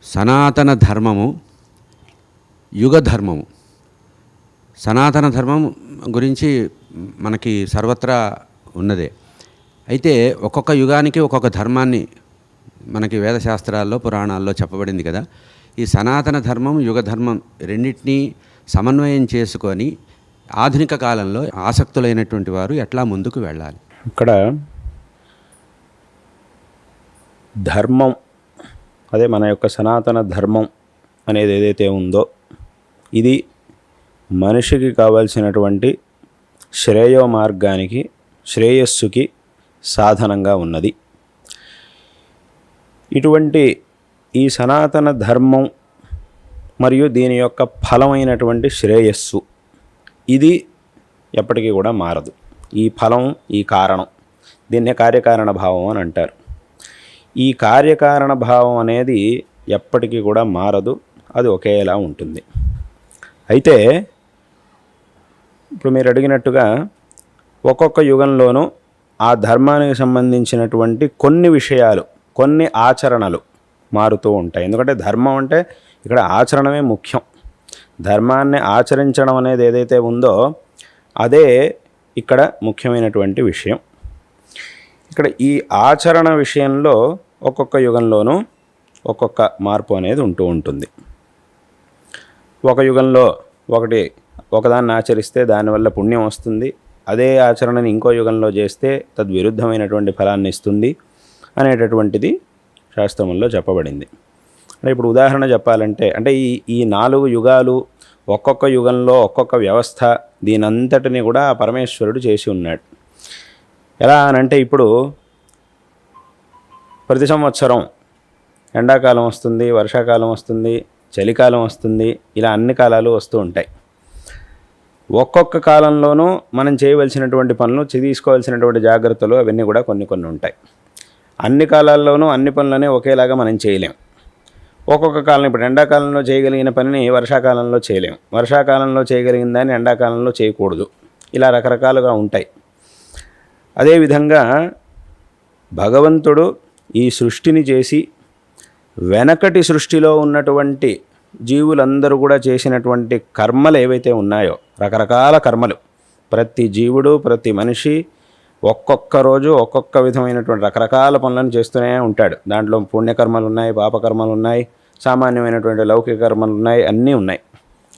సనాతన ధర్మము, యుగ ధర్మము. సనాతన ధర్మం గురించి మనకి సర్వత్రా ఉన్నదే. అయితే ఒక్కొక్క యుగానికి ఒక్కొక్క ధర్మాన్ని మనకి వేదశాస్త్రాల్లో పురాణాల్లో చెప్పబడింది కదా. ఈ సనాతన ధర్మం, యుగ ధర్మం రెండింటినీ సమన్వయం చేసుకొని ఆధునిక కాలంలో ఆసక్తులైనటువంటి వారు ఎట్లా ముందుకు వెళ్ళాలి? ఇక్కడ ధర్మం, అదే మన యొక్క సనాతన ధర్మం అనేది ఏదైతే ఉందో ఇది మనిషికి కావాల్సినటువంటి శ్రేయో మార్గానికి, శ్రేయస్సుకి సాధనంగా ఉన్నది. ఇటువంటి ఈ సనాతన ధర్మం మరియు దీని యొక్క ఫలమైనటువంటి శ్రేయస్సు ఇది ఎప్పటికీ కూడా మారదు. ఈ ఫలం, ఈ కారణం, దీన్నే కార్యకారణ భావం అని అంటారు. ఈ కార్యకారణ భావం అనేది ఎప్పటికీ కూడా మారదు, అది ఒకేలా ఉంటుంది. అయితే ఇప్పుడు మీరు అడిగినట్టుగా ఒక్కొక్క యుగంలోనూ ఆ ధర్మానికి సంబంధించినటువంటి కొన్ని విషయాలు, కొన్ని ఆచరణలు మారుతూ ఉంటాయి. ఎందుకంటే ధర్మం అంటే ఇక్కడ ఆచరణమే ముఖ్యం. ధర్మాన్ని ఆచరించడం అనేది ఏదైతే ఉందో అదే ఇక్కడ ముఖ్యమైనటువంటి విషయం. ఇక్కడ ఈ ఆచరణ విషయంలో ఒక్కొక్క యుగంలోనూ ఒక్కొక్క మార్పు అనేది ఉంటూ ఉంటుంది. ఒక యుగంలో ఒకదాన్ని ఆచరిస్తే దానివల్ల పుణ్యం వస్తుంది, అదే ఆచరణని ఇంకో యుగంలో చేస్తే తద్విరుద్ధమైనటువంటి ఫలాన్ని ఇస్తుంది అనేటటువంటిది శాస్త్రముల్లో చెప్పబడింది. అంటే ఇప్పుడు ఉదాహరణ చెప్పాలంటే, అంటే ఈ 4 యుగాలు, ఒక్కొక్క యుగంలో ఒక్కొక్క వ్యవస్థ, దీనంతటిని కూడా పరమేశ్వరుడు చేసి ఉన్నాడు. ఎలా అనంటే ఇప్పుడు ప్రతి సంవత్సరం ఎండాకాలం వస్తుంది, వర్షాకాలం వస్తుంది, చలికాలం వస్తుంది, ఇలా అన్ని కాలాలు వస్తూ ఉంటాయి. ఒక్కొక్క కాలంలోనూ మనం చేయవలసినటువంటి పనులు, తీసుకోవాల్సినటువంటి జాగ్రత్తలు అవన్నీ కూడా కొన్ని ఉంటాయి. అన్ని కాలాల్లోనూ అన్ని పనులనే ఒకేలాగా మనం చేయలేం. ఒక్కొక్క కాలం, ఇప్పుడు ఎండాకాలంలో చేయగలిగిన పనిని వర్షాకాలంలో చేయలేం, వర్షాకాలంలో చేయగలిగిన దాన్ని ఎండాకాలంలో చేయకూడదు. ఇలా రకరకాలుగా ఉంటాయి. అదేవిధంగా భగవంతుడు ఈ సృష్టిని చేసి వెనకటి సృష్టిలో ఉన్నటువంటి జీవులందరూ కూడా చేసినటువంటి కర్మలు ఏవైతే ఉన్నాయో, రకరకాల కర్మలు, ప్రతి జీవుడు, ప్రతి మనిషి ఒక్కొక్క రోజు ఒక్కొక్క విధమైనటువంటి రకరకాల పనులను చేస్తూనే ఉంటాడు. దాంట్లో పుణ్యకర్మలు ఉన్నాయి, పాపకర్మలు ఉన్నాయి, సామాన్యమైనటువంటి లౌకిక కర్మలు ఉన్నాయి, అన్నీ ఉన్నాయి.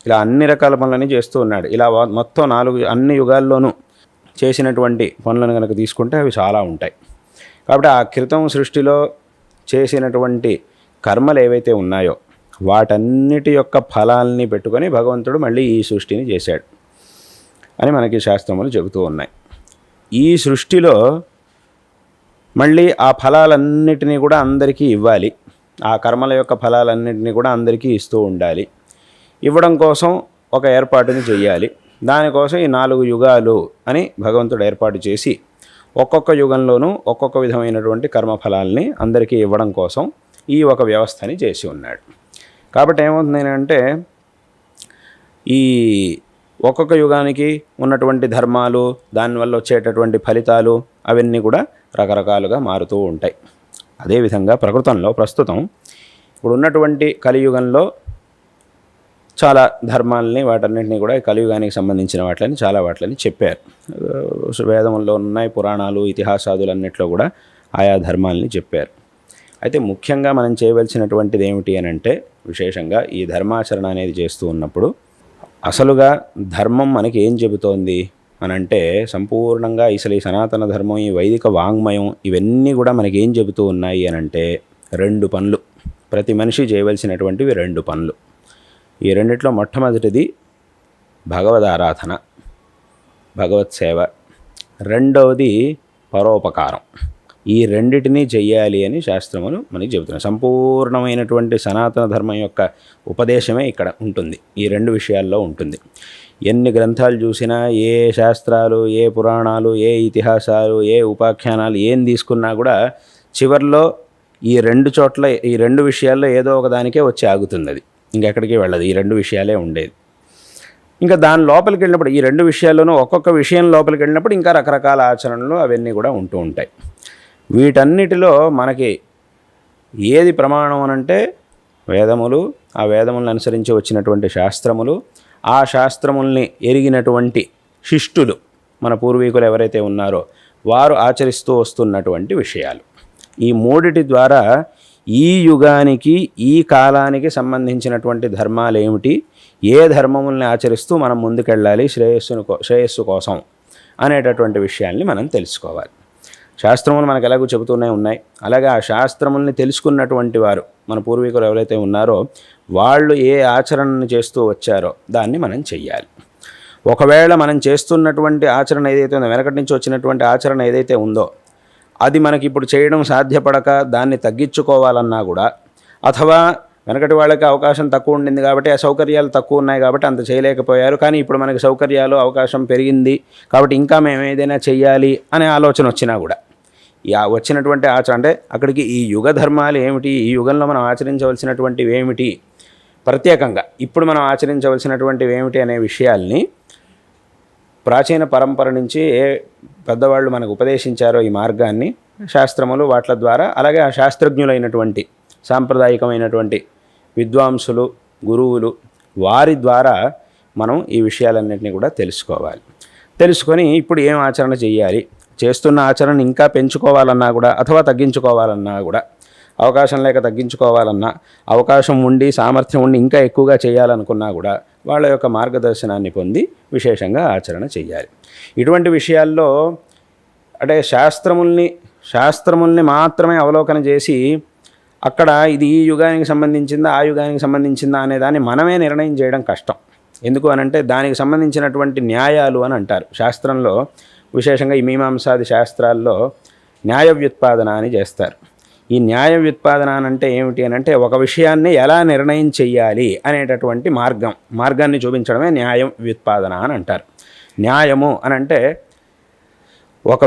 ఇలా అన్ని రకాల పనులని చేస్తూ ఉన్నాడు. ఇలా మొత్తం 4 అన్ని యుగాల్లోనూ చేసినటువంటి పనులను కనుక తీసుకుంటే అవి చాలా ఉంటాయి. కాబట్టి ఆ క్రితం సృష్టిలో చేసినటువంటి కర్మలు ఏవైతే ఉన్నాయో వాటన్నిటి యొక్క ఫలాల్ని పెట్టుకొని భగవంతుడు మళ్ళీ ఈ సృష్టిని చేశాడు అని మనకి శాస్త్రములు చెబుతూ ఉన్నాయి. ఈ సృష్టిలో మళ్ళీ ఆ ఫలాలన్నిటినీ కూడా అందరికీ ఇవ్వాలి, ఆ కర్మల యొక్క ఫలాలన్నిటినీ కూడా అందరికీ ఇస్తూ ఉండాలి. ఇవ్వడం కోసం ఒక ఏర్పాటుని చెయ్యాలి. దానికోసం ఈ 4 యుగాలు అని భగవంతుడు ఏర్పాటు చేసి ఒక్కొక్క యుగంలోనూ ఒక్కొక్క విధమైనటువంటి కర్మఫలాల్ని అందరికీ ఇవ్వడం కోసం ఈ ఒక వ్యవస్థని చేసి ఉన్నాడు. కాబట్టి ఏమవుతుంది అంటే ఈ ఒక్కొక్క యుగానికి ఉన్నటువంటి ధర్మాలు, దానివల్ల వచ్చేటటువంటి ఫలితాలు అవన్నీ కూడా రకరకాలుగా మారుతూ ఉంటాయి. అదేవిధంగా ప్రస్తుతం ఇప్పుడు ఉన్నటువంటి కలియుగంలో చాలా ధర్మాలని, వాటన్నింటినీ కూడా కలియుగానికి సంబంధించిన వాటిని చెప్పారు. వేదముల్లో ఉన్నాయి, పురాణాలు, ఇతిహాసాదులన్నింటిలో కూడా ఆయా ధర్మాలని చెప్పారు. అయితే ముఖ్యంగా మనం చేయవలసినటువంటిది ఏమిటి అని అంటే, విశేషంగా ఈ ధర్మాచరణ అనేది చేస్తూ ఉన్నప్పుడు అసలుగా ధర్మం మనకి ఏం చెబుతోంది అనంటే, సంపూర్ణంగా ఈ సనాతన ధర్మం, ఈ వైదిక వాంగ్మయం ఇవన్నీ కూడా మనకి ఏం చెబుతూ ఉన్నాయి అనంటే 2 పనులు. ప్రతి మనిషి చేయవలసినటువంటివి 2 పనులు. ఈ రెండిట్లో మొట్టమొదటిది భగవద్ ఆరాధన, భగవత్ సేవ. రెండవది పరోపకారం. ఈ రెండిటినీ చెయ్యాలి అని శాస్త్రములు మనకి చెబుతున్నాయి. సంపూర్ణమైనటువంటి సనాతన ధర్మం యొక్క ఉపదేశమే ఇక్కడ ఉంటుంది, ఈ 2 విషయాల్లో ఉంటుంది. ఎన్ని గ్రంథాలు చూసినా, ఏ శాస్త్రాలు, ఏ పురాణాలు, ఏ ఇతిహాసాలు, ఏ ఉపాఖ్యానాలు ఏం తీసుకున్నా కూడా చివర్లో ఈ 2 చోట్ల, ఈ 2 విషయాల్లో ఏదో ఒక దానికే వచ్చి ఆగుతుంది. అది ఇంకెక్కడికి వెళ్ళదు, ఈ 2 విషయాలే ఉండేది. ఇంకా దాని లోపలికి వెళ్ళినప్పుడు, ఈ 2 విషయాల్లోనూ ఒక్కొక్క విషయం లోపలికి వెళ్ళినప్పుడు ఇంకా రకరకాల ఆచరణలు అవన్నీ కూడా ఉంటూ ఉంటాయి. వీటన్నిటిలో మనకి ఏది ప్రమాణం అనంటే వేదములు, ఆ వేదములను అనుసరించి వచ్చినటువంటి శాస్త్రములు, ఆ శాస్త్రముల్ని ఎరిగినటువంటి శిష్టులు, మన పూర్వీకులు ఎవరైతే ఉన్నారో వారు ఆచరిస్తూ వస్తున్నటువంటి విషయాలు, ఈ మూడిటి ద్వారా ఈ యుగానికి, ఈ కాలానికి సంబంధించినటువంటి ధర్మాలు ఏమిటి, ఏ ధర్మముల్ని ఆచరిస్తూ మనం ముందుకెళ్ళాలి శ్రేయస్సు కోసం అనేటటువంటి విషయాల్ని మనం తెలుసుకోవాలి. శాస్త్రములు మనకు ఎలాగో చెబుతూనే ఉన్నాయి. అలాగే ఆ శాస్త్రముల్ని తెలుసుకున్నటువంటి వారు, మన పూర్వీకులు ఎవరైతే ఉన్నారో వాళ్ళు ఏ ఆచరణను చేస్తూ వచ్చారో దాన్ని మనం చెయ్యాలి. ఒకవేళ మనం చేస్తున్నటువంటి ఆచరణ ఏదైతే ఉందో, వెనకటి నుంచి వచ్చినటువంటి ఆచరణ ఏదైతే ఉందో అది మనకి ఇప్పుడు చేయడం సాధ్యపడక దాన్ని తగ్గించుకోవాలన్నా కూడా, అథవా వెనకటి వాళ్ళకి అవకాశం తక్కువ ఉండింది కాబట్టి ఆ సౌకర్యాలు తక్కువ ఉన్నాయి కాబట్టి అంత చేయలేకపోయారు, కానీ ఇప్పుడు మనకి సౌకర్యాలు అవకాశం పెరిగింది కాబట్టి ఇంకా మేము ఏదైనా చెయ్యాలి అనే ఆలోచన వచ్చినా కూడా, వచ్చినటువంటి ఆచరణ అంటే అక్కడికి ఈ యుగ ధర్మాలు ఏమిటి, ఈ యుగంలో మనం ఆచరించవలసినటువంటివి ఏమిటి, ప్రత్యేకంగా ఇప్పుడు మనం ఆచరించవలసినటువంటివి ఏమిటి అనే విషయాల్ని ప్రాచీన పరంపర నుంచి ఏ పెద్దవాళ్ళు మనకు ఉపదేశించారో ఈ మార్గాన్ని, శాస్త్రములు వాట్ల ద్వారా, అలాగే ఆ శాస్త్రజ్ఞులైనటువంటి సాంప్రదాయికమైనటువంటి విద్వాంసులు, గురువులు, వారి ద్వారా మనం ఈ విషయాలన్నింటినీ కూడా తెలుసుకోవాలి. తెలుసుకొని ఇప్పుడు ఏం ఆచరణ చేయాలి, చేస్తున్న ఆచరణ ఇంకా పెంచుకోవాలన్నా కూడా అథవా తగ్గించుకోవాలన్నా కూడా, అవకాశం లేక తగ్గించుకోవాలన్నా, అవకాశం ఉండి సామర్థ్యం ఉండి ఇంకా ఎక్కువగా చేయాలనుకున్నా కూడా వాళ్ళ యొక్క మార్గదర్శనాన్ని పొంది విశేషంగా ఆచరణ చేయాలి. ఇటువంటి విషయాల్లో అంటే శాస్త్రముల్ని మాత్రమే అవలోకన చేసి అక్కడ ఇది ఈ యుగానికి సంబంధించిందా ఆ యుగానికి సంబంధించిందా అనేదాన్ని మనమే నిర్ణయం చేయడం కష్టం. ఎందుకు అనంటే దానికి సంబంధించినటువంటి న్యాయాలు అని అంటారు శాస్త్రంలో. విశేషంగా ఈ మీమాంసాది శాస్త్రాల్లో న్యాయ వ్యుత్పాదన అని చేస్తారు. ఈ న్యాయ వ్యుత్పాదన అంటే ఏమిటి అని అంటే ఒక విషయాన్ని ఎలా నిర్ణయం చెయ్యాలి అనేటటువంటి మార్గాన్ని చూపించడమే న్యాయ వ్యుత్పాదన అని అంటారు. న్యాయము అని అంటే ఒక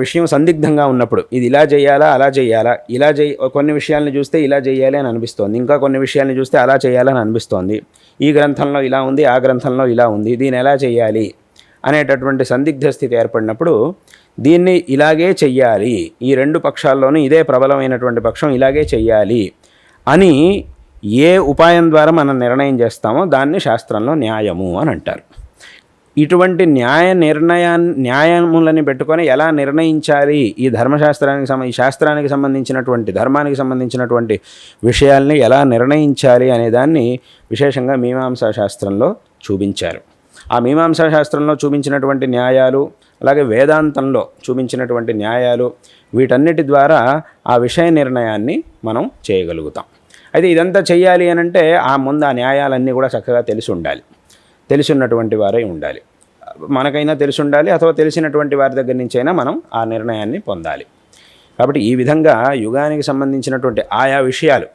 విషయం సందిగ్ధంగా ఉన్నప్పుడు ఇది ఇలా చేయాలా అలా చేయాలా, కొన్ని విషయాలను చూస్తే ఇలా చేయాలి అని అనిపిస్తోంది, ఇంకా కొన్ని విషయాలను చూస్తే అలా చేయాలని అనిపిస్తోంది, ఈ గ్రంథంలో ఇలా ఉంది ఆ గ్రంథంలో ఇలా ఉంది, దీన్ని ఎలా చేయాలి అనేటటువంటి సందిగ్ధ స్థితి ఏర్పడినప్పుడు దీన్ని ఇలాగే చెయ్యాలి, ఈ రెండు పక్షాల్లోనూ ఇదే ప్రబలమైనటువంటి పక్షం ఇలాగే చెయ్యాలి అని ఏ ఉపాయం ద్వారా మనం నిర్ణయం చేస్తామో దాన్ని శాస్త్రంలో న్యాయము అని అంటారు. ఇటువంటి న్యాయములని పెట్టుకొని ఎలా నిర్ణయించాలి ఈ శాస్త్రానికి సంబంధించినటువంటి ధర్మానికి సంబంధించినటువంటి విషయాల్ని ఎలా నిర్ణయించాలి అనేదాన్ని విశేషంగా మీమాంసా శాస్త్రంలో చూపించారు. ఆ మీమాంసా శాస్త్రంలో చూపించినటువంటి న్యాయాలు, అలాగే వేదాంతంలో చూపించినటువంటి న్యాయాలు, వీటన్నిటి ద్వారా ఆ విషయ నిర్ణయాన్ని మనం చేయగలుగుతాం. అయితే ఇదంతా చెయ్యాలి అని అంటే ముందు ఆ న్యాయాలన్నీ కూడా చక్కగా తెలిసి ఉన్నటువంటి వారై ఉండాలి. మనకైనా తెలిసి ఉండాలి, అథవా తెలిసినటువంటి వారి దగ్గర నుంచైనా మనం ఆ నిర్ణయాన్ని పొందాలి. కాబట్టి ఈ విధంగా యుగానికి సంబంధించినటువంటి ఆయా విషయాలు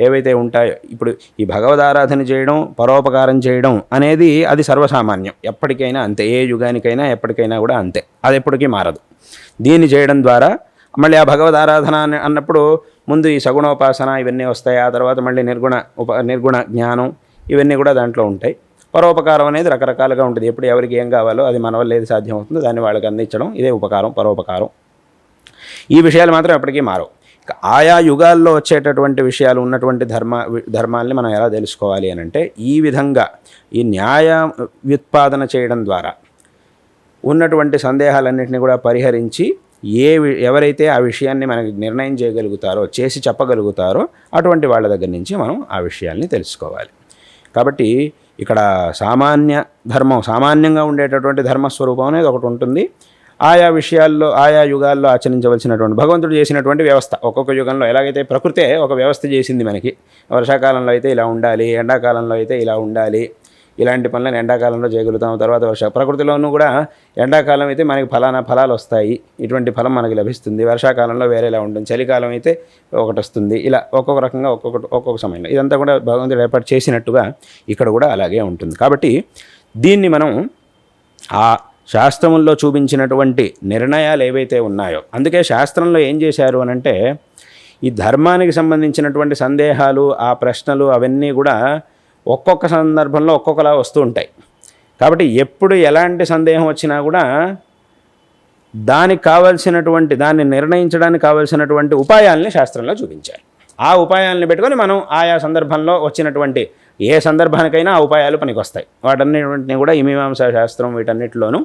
ఏవైతే ఉంటాయో, ఇప్పుడు ఈ భగవదారాధన చేయడం, పరోపకారం చేయడం అనేది అది సర్వసామాన్యం, ఎప్పటికైనా అంతే, ఏ యుగానికైనా ఎప్పటికైనా కూడా అంతే, అది ఎప్పటికీ మారదు. దీన్ని చేయడం ద్వారా మళ్ళీ ఆ భగవదారాధన అన్నప్పుడు ముందు ఈ సగుణోపాసన ఇవన్నీ వస్తాయి, ఆ తర్వాత మళ్ళీ నిర్గుణ జ్ఞానం ఇవన్నీ కూడా దాంట్లో ఉంటాయి. పరోపకారం అనేది రకరకాలుగా ఉంటుంది. ఎప్పుడు ఎవరికి ఏం కావాలో అది మన వల్ల ఏది సాధ్యం అవుతుందో దాన్ని వాళ్ళకి అందించడం, ఇదే ఉపకారం, పరోపకారం. ఈ విషయాలు మాత్రం ఎప్పటికీ మారవు. ఆయా యుగాల్లో వచ్చేటటువంటి విషయాలు ఉన్నటువంటి ధర్మాల్ని మనం ఎలా తెలుసుకోవాలి అని అంటే ఈ విధంగా ఈ న్యాయ వ్యుత్పాదన చేయడం ద్వారా ఉన్నటువంటి సందేహాలన్నింటినీ కూడా పరిహరించి ఎవరైతే ఆ విషయాన్ని మనకి నిర్ణయం చేయగలుగుతారో, చేసి చెప్పగలుగుతారో అటువంటి వాళ్ళ దగ్గర నుంచి మనం ఆ విషయాల్ని తెలుసుకోవాలి. కాబట్టి ఇక్కడ సామాన్యంగా ఉండేటటువంటి ధర్మస్వరూపం అనేది ఒకటి ఉంటుంది. ఆయా విషయాల్లో ఆయా యుగాల్లో ఆచరించవలసినటువంటి భగవంతుడు చేసినటువంటి వ్యవస్థ, ఒక్కొక్క యుగంలో ఎలాగైతే ప్రకృతే ఒక వ్యవస్థ చేసింది మనకి, వర్షాకాలంలో అయితే ఇలా ఉండాలి, ఎండాకాలంలో అయితే ఇలా ఉండాలి, ఇలాంటి పనులను ఎండాకాలంలో చేయగలుగుతాం. తర్వాత ప్రకృతిలోనూ కూడా ఎండాకాలం అయితే మనకి ఫలాలు వస్తాయి, ఇటువంటి ఫలం మనకి లభిస్తుంది, వర్షాకాలంలో వేరేలా ఉంటుంది, చలికాలం అయితే ఒకటి వస్తుంది, ఇలా ఒక్కొక్క రకంగా ఒక్కొక్క సమయంలో ఇదంతా కూడా భగవంతుడు ఏర్పాటు చేసినట్టుగా ఇక్కడ కూడా అలాగే ఉంటుంది. కాబట్టి దీన్ని మనం ఆ శాస్త్రముల్లో చూపించినటువంటి నిర్ణయాలు ఏవైతే ఉన్నాయో, అందుకే శాస్త్రంలో ఏం చేశారు అనంటే ఈ ధర్మానికి సంబంధించినటువంటి సందేహాలు, ఆ ప్రశ్నలు అవన్నీ కూడా ఒక్కొక్క సందర్భంలో ఒక్కొక్కలా వస్తూ ఉంటాయి. కాబట్టి ఎప్పుడు ఎలాంటి సందేహం వచ్చినా కూడా దాన్ని నిర్ణయించడానికి కావలసినటువంటి ఉపాయాలని శాస్త్రంలో చూపించారు. ఆ ఉపాయాలను పెట్టుకొని మనం ఆయా సందర్భంలో వచ్చినటువంటి ఏ సందర్భానికైనా ఆ ఉపాయాలు పనికొస్తాయి. వాటన్నిటిని కూడా ఈ మీమాంసా శాస్త్రం వీటన్నిటిలోనూ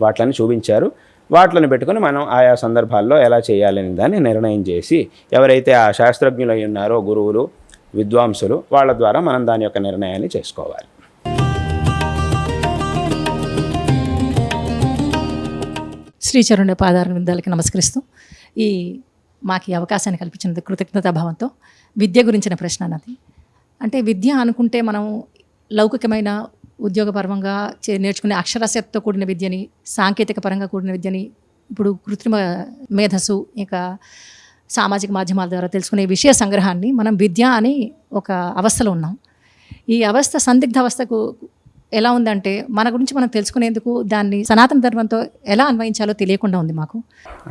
వాటిని చూపించారు. వాటిని పెట్టుకొని మనం ఆయా సందర్భాల్లో ఎలా చేయాలని దాన్ని నిర్ణయం చేసి ఎవరైతే ఆ శాస్త్రజ్ఞులై ఉన్నారో గురువులు విద్వాంసులు వాళ్ళ ద్వారా మనం దాని యొక్క నిర్ణయాన్ని చేసుకోవాలి. శ్రీచరుణ పాదార విందాలకి నమస్కరిస్తూ మాకు ఈ అవకాశాన్ని కల్పించినందుకు కృతజ్ఞతాభావంతో విద్య గురించిన ప్రశ్న అన్నది. అంటే విద్య అనుకుంటే మనం లౌకికమైన ఉద్యోగపరంగా నేర్చుకునే అక్షరాస్యతతో కూడిన విద్యని, సాంకేతిక పరంగా కూడిన విద్యని, ఇప్పుడు కృత్రిమ మేధస్సు, ఇంకా సామాజిక మాధ్యమాల ద్వారా తెలుసుకునే విషయ సంగ్రహాన్ని మనం విద్య అని ఒక అవస్థలో ఉన్నాం. ఈ అవస్థ సందిగ్ధ అవస్థకు ఎలా ఉందంటే మన గురించి మనం తెలుసుకునేందుకు దాన్ని సనాతన ధర్మంతో ఎలా అన్వయించాలో తెలియకుండా ఉంది మాకు.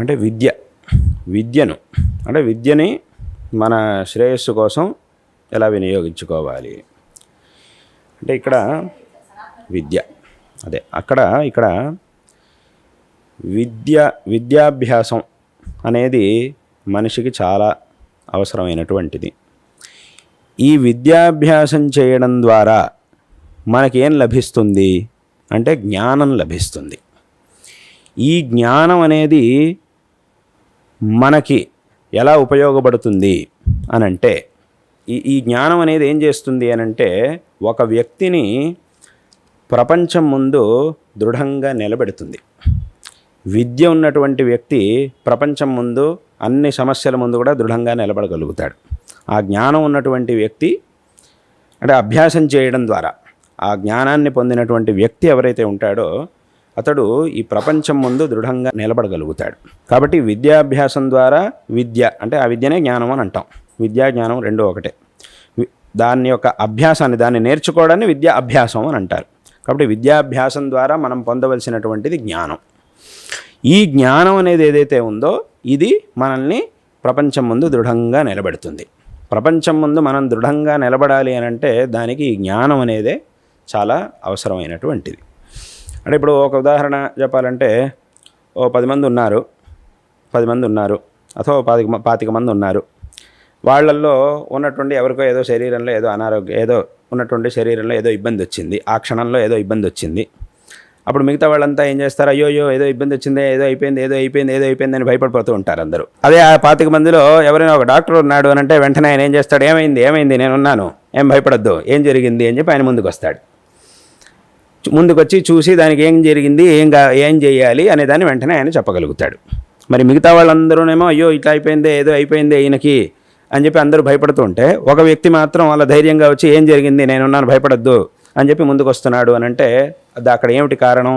అంటే విద్యని మన శ్రేయస్సు కోసం ఎలా వినియోగించుకోవాలి అంటే ఇక్కడ ఇక్కడ విద్యాభ్యాసం అనేది మనిషికి చాలా అవసరమైనటువంటిది. ఈ విద్యాభ్యాసం చేయడం ద్వారా మనకేం లభిస్తుంది అంటే జ్ఞానం లభిస్తుంది. ఈ జ్ఞానం అనేది మనకి ఎలా ఉపయోగపడుతుంది అనంటే ఈ జ్ఞానం అనేది ఏం చేస్తుంది అనంటే ఒక వ్యక్తిని ప్రపంచం ముందు దృఢంగా నిలబెడుతుంది. విద్య ఉన్నటువంటి వ్యక్తి ప్రపంచం ముందు అన్ని సమస్యల ముందు కూడా దృఢంగా నిలబడగలుగుతాడు. ఆ జ్ఞానం ఉన్నటువంటి వ్యక్తి అంటే అభ్యాసం చేయడం ద్వారా ఆ జ్ఞానాన్ని పొందినటువంటి వ్యక్తి ఎవరైతే ఉంటాడో అతడు ఈ ప్రపంచం ముందు దృఢంగా నిలబడగలుగుతాడు. కాబట్టి విద్యాభ్యాసం ద్వారా విద్య అంటే ఆ విద్యనే జ్ఞానం అని అంటాం. విద్యా జ్ఞానం రెండు ఒకటే. దాని యొక్క అభ్యాసాన్ని, దాన్ని నేర్చుకోవడాన్ని విద్యా అభ్యాసం అని అంటారు. కాబట్టి విద్యాభ్యాసం ద్వారా మనం పొందవలసినటువంటిది జ్ఞానం. ఈ జ్ఞానం అనేది ఏదైతే ఉందో ఇది మనల్ని ప్రపంచం ముందు దృఢంగా నిలబెడుతుంది. ప్రపంచం ముందు మనం దృఢంగా నిలబడాలి అని అంటే దానికి ఈ జ్ఞానం అనేదే చాలా అవసరమైనటువంటిది. అంటే ఇప్పుడు ఒక ఉదాహరణ చెప్పాలంటే 10 మంది ఉన్నారు అథవా 25 మంది ఉన్నారు. వాళ్ళల్లో ఉన్నటువంటి ఎవరికో ఏదో శరీరంలో ఏదో అనారోగ్యం, ఏదో ఉన్నటువంటి శరీరంలో ఏదో ఇబ్బంది వచ్చింది, ఆ క్షణంలో ఏదో ఇబ్బంది వచ్చింది. అప్పుడు మిగతా వాళ్ళంతా ఏం చేస్తారు, అయ్యో ఏదో ఇబ్బంది వచ్చింది, ఏదో అయిపోయింది అని భయపడిపోతూ ఉంటారు అందరూ. అదే ఆ 25 మందిలో ఎవరైనా ఒక డాక్టర్ ఉన్నాడు అని అంటే వెంటనే ఆయన ఏం చేస్తాడు, ఏమైంది నేనున్నాను, ఏం భయపడద్దు, ఏం జరిగింది అని చెప్పి ఆయన ముందుకు వస్తాడు. ముందుకొచ్చి చూసి దానికి ఏం జరిగింది, ఏం చేయాలి అనే దాన్ని వెంటనే ఆయన చెప్పగలుగుతాడు. మరి మిగతా వాళ్ళందరూనేమో అయ్యో ఇట్లా అయిపోయింది, ఏదో అయిపోయింది ఈయనకి అని చెప్పి అందరూ భయపడుతూ ఉంటే ఒక వ్యక్తి మాత్రం వాళ్ళ ధైర్యంగా వచ్చి ఏం జరిగింది, నేనున్నాను, భయపడద్దు అని చెప్పి ముందుకు వస్తున్నాడు అని అంటే అది అక్కడ ఏమిటి కారణం?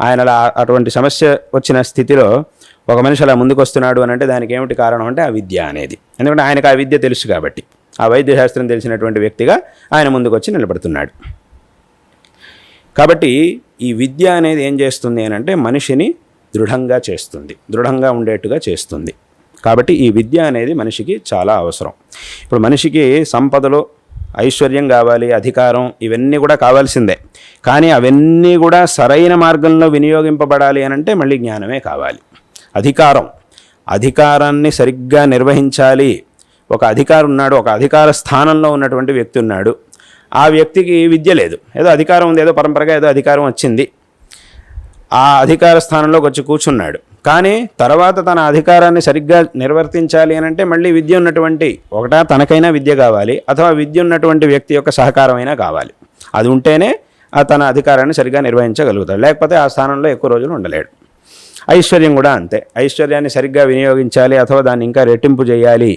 ఆయన అలా అటువంటి సమస్య వచ్చిన స్థితిలో ఒక మనిషి అలా ముందుకు వస్తున్నాడు అని అంటే దానికి ఏమిటి కారణం అంటే ఆ విద్య అనేది. ఎందుకంటే ఆయనకు ఆ విద్య తెలుసు కాబట్టి, ఆ వైద్యశాస్త్రం తెలిసినటువంటి వ్యక్తిగా ఆయన ముందుకు వచ్చి నిలబడుతున్నాడు. కాబట్టి ఈ విద్య అనేది ఏం చేస్తుంది అని అంటే మనిషిని దృఢంగా చేస్తుంది, దృఢంగా ఉండేట్టుగా చేస్తుంది. కాబట్టి ఈ విద్య అనేది మనిషికి చాలా అవసరం. ఇప్పుడు మనిషికి సంపదలు, ఐశ్వర్యం కావాలి, అధికారం, ఇవన్నీ కూడా కావాల్సిందే. కానీ అవన్నీ కూడా సరైన మార్గంలో వినియోగింపబడాలి అని అంటే మళ్ళీ జ్ఞానమే కావాలి. అధికారాన్ని సరిగ్గా నిర్వహించాలి. ఒక అధికారి ఉన్నాడు, ఒక అధికార స్థానంలో ఉన్నటువంటి వ్యక్తి ఉన్నాడు. ఆ వ్యక్తికి విద్య లేదు, ఏదో అధికారం ఉంది, ఏదో పరంపరగా ఏదో అధికారం వచ్చింది, ఆ అధికార స్థానంలోకి వచ్చి కూర్చున్నాడు. కానీ తర్వాత తన అధికారాన్ని సరిగ్గా నిర్వర్తించాలి అని అంటే మళ్ళీ విద్య ఉన్నటువంటి తనకైనా విద్య కావాలి, అథవా విద్య ఉన్నటువంటి వ్యక్తి యొక్క సహకారమైనా కావాలి. అది ఉంటేనే తన అధికారాన్ని సరిగ్గా నిర్వహించగలుగుతాడు, లేకపోతే ఆ స్థానంలో ఎక్కువ రోజులు ఉండలేడు. ఐశ్వర్యం కూడా అంతే. ఐశ్వర్యాన్ని సరిగ్గా వినియోగించాలి అథవా దాన్ని ఇంకా రెట్టింపు చేయాలి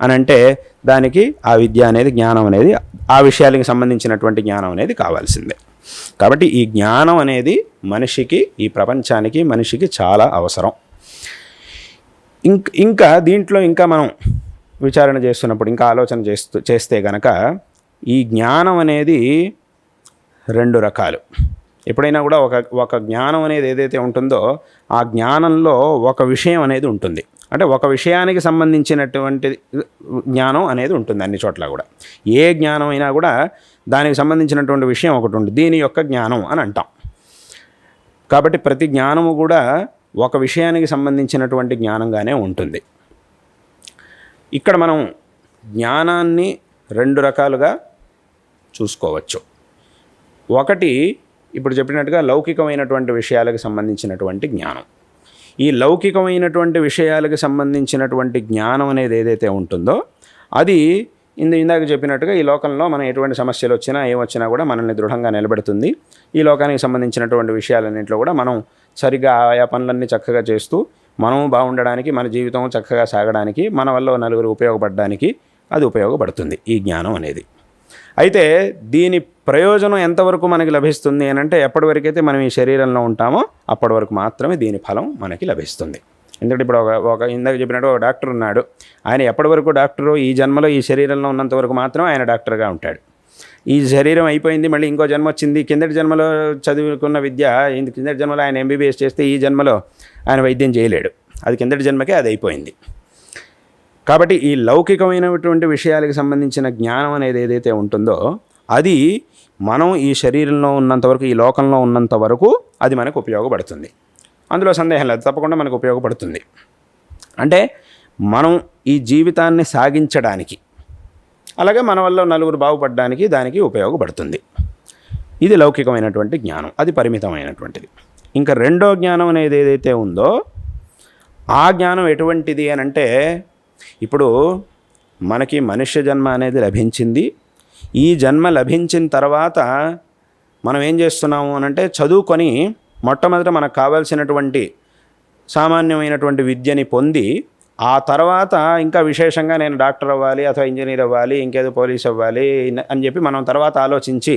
అని అంటే దానికి ఆ విద్య అనేది, జ్ఞానం అనేది, ఆ విషయాలకు సంబంధించినటువంటి జ్ఞానం అనేది కావాల్సిందే. కాబట్టి ఈ జ్ఞానం అనేది మనిషికి, ఈ ప్రపంచానికి, మనిషికి చాలా అవసరం. ఇంకా దీంట్లో ఇంకా మనం విచారణ చేస్తున్నప్పుడు, ఇంకా ఆలోచన చేస్తే కనుక ఈ జ్ఞానం అనేది 2 రకాలు. ఎప్పుడైనా కూడా ఒక జ్ఞానం అనేది ఏదైతే ఉంటుందో ఆ జ్ఞానంలో ఒక విషయం అనేది ఉంటుంది. అంటే ఒక విషయానికి సంబంధించినటువంటి జ్ఞానం అనేది ఉంటుంది అన్ని చోట్ల కూడా. ఏ జ్ఞానం అయినా కూడా దానికి సంబంధించినటువంటి విషయం ఒకటి ఉంటుంది, దీని యొక్క జ్ఞానం అని అంటాం. కాబట్టి ప్రతి జ్ఞానము కూడా ఒక విషయానికి సంబంధించినటువంటి జ్ఞానంగానే ఉంటుంది. ఇక్కడ మనం జ్ఞానాన్ని 2 రకాలుగా చూసుకోవచ్చు. ఒకటి ఇప్పుడు చెప్పినట్టుగా లౌకికమైనటువంటి విషయాలకు సంబంధించినటువంటి జ్ఞానం. ఈ లౌకికమైనటువంటి విషయాలకు సంబంధించినటువంటి జ్ఞానం అనేది ఏదైతే ఉంటుందో అది ఇందాక చెప్పినట్టుగా ఈ లోకంలో మనం ఎటువంటి సమస్యలు వచ్చినా ఏమొచ్చినా కూడా మనల్ని దృఢంగా నిలబెడుతుంది. ఈ లోకానికి సంబంధించినటువంటి విషయాలన్నింటిలో కూడా మనం సరిగ్గా ఆయా పనులన్నీ చక్కగా చేస్తూ మనం బాగుండడానికి, మన జీవితం చక్కగా సాగడానికి, మన వల్ల నలుగురు ఉపయోగపడడానికి అది ఉపయోగపడుతుంది ఈ జ్ఞానం అనేది. అయితే దీని ప్రయోజనం ఎంతవరకు మనకి లభిస్తుంది అని అంటే ఎప్పటివరకైతే మనం ఈ శరీరంలో ఉంటామో అప్పటి వరకు మాత్రమే దీని ఫలం మనకి లభిస్తుంది. ఎందుకంటే ఇప్పుడు ఒక ఇందాక చెప్పినట్టు ఒక డాక్టర్ ఉన్నాడు. ఆయన ఎప్పటి వరకు డాక్టరు, ఈ జన్మలో ఈ శరీరంలో ఉన్నంత వరకు మాత్రమే ఆయన డాక్టర్గా ఉంటాడు. ఈ శరీరం అయిపోయింది, మళ్ళీ ఇంకో జన్మ వచ్చింది. కిందటి జన్మలో చదువుకున్న విద్య, కిందటి జన్మలో ఆయన ఎంబీబీఎస్ చేస్తే ఈ జన్మలో ఆయన వైద్యం చేయలేడు. అది కిందటి జన్మకే అది అయిపోయింది. కాబట్టి ఈ లౌకికమైనటువంటి విషయాలకు సంబంధించిన జ్ఞానం అనేది ఏదైతే ఉంటుందో అది మనం ఈ శరీరంలో ఉన్నంత వరకు, ఈ లోకంలో ఉన్నంత వరకు అది మనకు ఉపయోగపడుతుంది. అందులో సందేహం లేదు, తప్పకుండా మనకు ఉపయోగపడుతుంది. అంటే మనం ఈ జీవితాన్ని సాగించడానికి, అలాగే మన వల్ల నలుగురు బాగుపడడానికి దానికి ఉపయోగపడుతుంది. ఇది లౌకికమైనటువంటి జ్ఞానం, అది పరిమితమైనటువంటిది. ఇంకా రెండో జ్ఞానం అనేది ఏదైతే ఉందో ఆ జ్ఞానం ఎటువంటిది అని అంటే, ఇప్పుడు మనకి మనుష్య జన్మ అనేది లభించింది. ఈ జన్మ లభించిన తర్వాత మనం ఏం చేస్తున్నాము అని అంటే చదువుకొని మొట్టమొదట మనకు కావాల్సినటువంటి సామాన్యమైనటువంటి విద్యని పొంది ఆ తర్వాత ఇంకా విశేషంగా నేను డాక్టర్ అవ్వాలి, అథవా ఇంజనీర్ అవ్వాలి, ఇంకేదో పోలీస్ అవ్వాలి అని చెప్పి మనం తర్వాత ఆలోచించి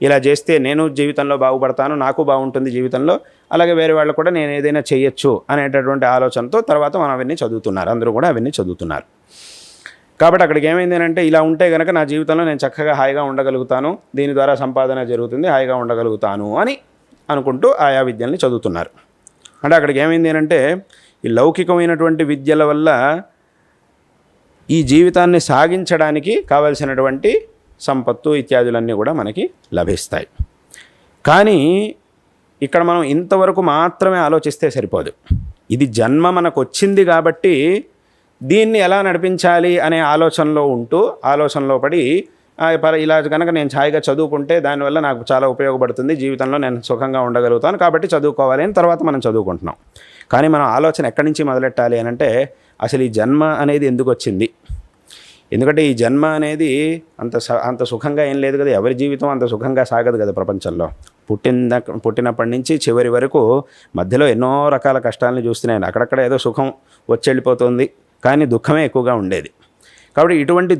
ఇలా చేస్తే నేను జీవితంలో బాగుపడతాను, నాకు బాగుంటుంది జీవితంలో, అలాగే వేరే వాళ్ళు కూడా నేను ఏదైనా చేయొచ్చు అనేటటువంటి ఆలోచనతో తర్వాత మనం అవన్నీ చదువుతున్నారు. అందరూ కూడా అవన్నీ చదువుతున్నారు. కాబట్టి అక్కడికి ఏమైంది అంటే, ఇలా ఉంటే కనుక నా జీవితంలో నేను చక్కగా హాయిగా ఉండగలుగుతాను, దీని ద్వారా సంపాదన జరుగుతుంది, హాయిగా ఉండగలుగుతాను అని అనుకుంటూ ఆయా విద్యల్ని చదువుతున్నారు. అంటే అక్కడికి ఏమైంది అంటే, ఈ లౌకికమైనటువంటి విద్యల వల్ల ఈ జీవితాన్ని సాగించడానికి కావలసినటువంటి సంపత్తు ఇత్యాదులన్నీ కూడా మనకి లభిస్తాయి. కానీ ఇక్కడ మనం ఇంతవరకు మాత్రమే ఆలోచిస్తే సరిపోదు. ఇది జన్మ మనకు వచ్చింది కాబట్టి దీన్ని ఎలా నడిపించాలి అనే ఆలోచనలో పడి ఇలా కనుక నేను ఛాయిగా చదువుకుంటే దానివల్ల నాకు చాలా ఉపయోగపడుతుంది, జీవితంలో నేను సుఖంగా ఉండగలుగుతాను, కాబట్టి చదువుకోవాలి అని తర్వాత మనం చదువుకుంటున్నాం. కానీ మనం ఆలోచన ఎక్కడి నుంచి మొదలెట్టాలి అని అంటే, అసలు ఈ జన్మ అనేది ఎందుకు వచ్చింది? ఎందుకంటే ఈ జన్మ అనేది అంత సుఖంగా ఏం లేదు కదా, ఎవరి జీవితం అంత సుఖంగా సాగదు కదా ప్రపంచంలో. పుట్టినప్పటి నుంచి చివరి వరకు మధ్యలో ఎన్నో రకాల కష్టాలను చూస్తున్నాను. అక్కడక్కడ ఏదో సుఖం వచ్చి కానీ దుఃఖమే ఎక్కువగా ఉండేది. కాబట్టి ఇటువంటి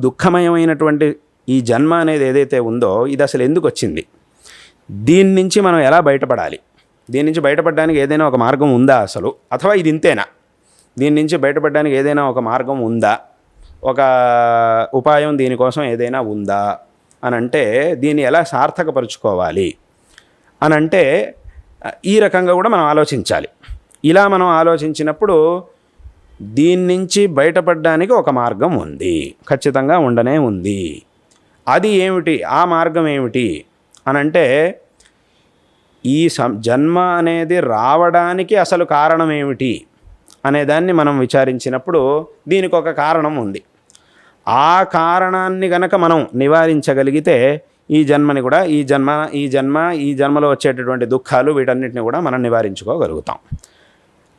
దుఃఖమయమైనటువంటి ఈ జన్మ అనేది ఏదైతే ఉందో ఇది అసలు ఎందుకు వచ్చింది? దీని నుంచి మనం ఎలా బయటపడాలి? దీని నుంచి బయటపడడానికి ఏదైనా ఒక మార్గం ఉందా అసలు? అథవా ఇది ఇంతేనా? దీని నుంచి బయటపడడానికి ఏదైనా ఒక మార్గం ఉందా? ఒక ఉపాయం దీనికోసం ఏదైనా ఉందా అని అంటే, దీన్ని ఎలా సార్థకపరుచుకోవాలి అని అంటే ఈ రకంగా కూడా మనం ఆలోచించాలి. ఇలా మనం ఆలోచించినప్పుడు దీని నుంచి బయటపడడానికి ఒక మార్గం ఉంది, ఖచ్చితంగా ఉండనే ఉంది. అది ఏమిటి? ఆ మార్గం ఏమిటి అని అంటే, ఈ జన్మ అనేది రావడానికి అసలు కారణం ఏమిటి అనేదాన్ని మనం విచారించినప్పుడు దీనికి ఒక కారణం ఉంది. ఆ కారణాన్ని గనక మనం నివారించగలిగితే ఈ జన్మని కూడా ఈ జన్మలో వచ్చేటటువంటి దుఃఖాలు వీటన్నిటిని కూడా మనం నివారించుకోగలుగుతాం.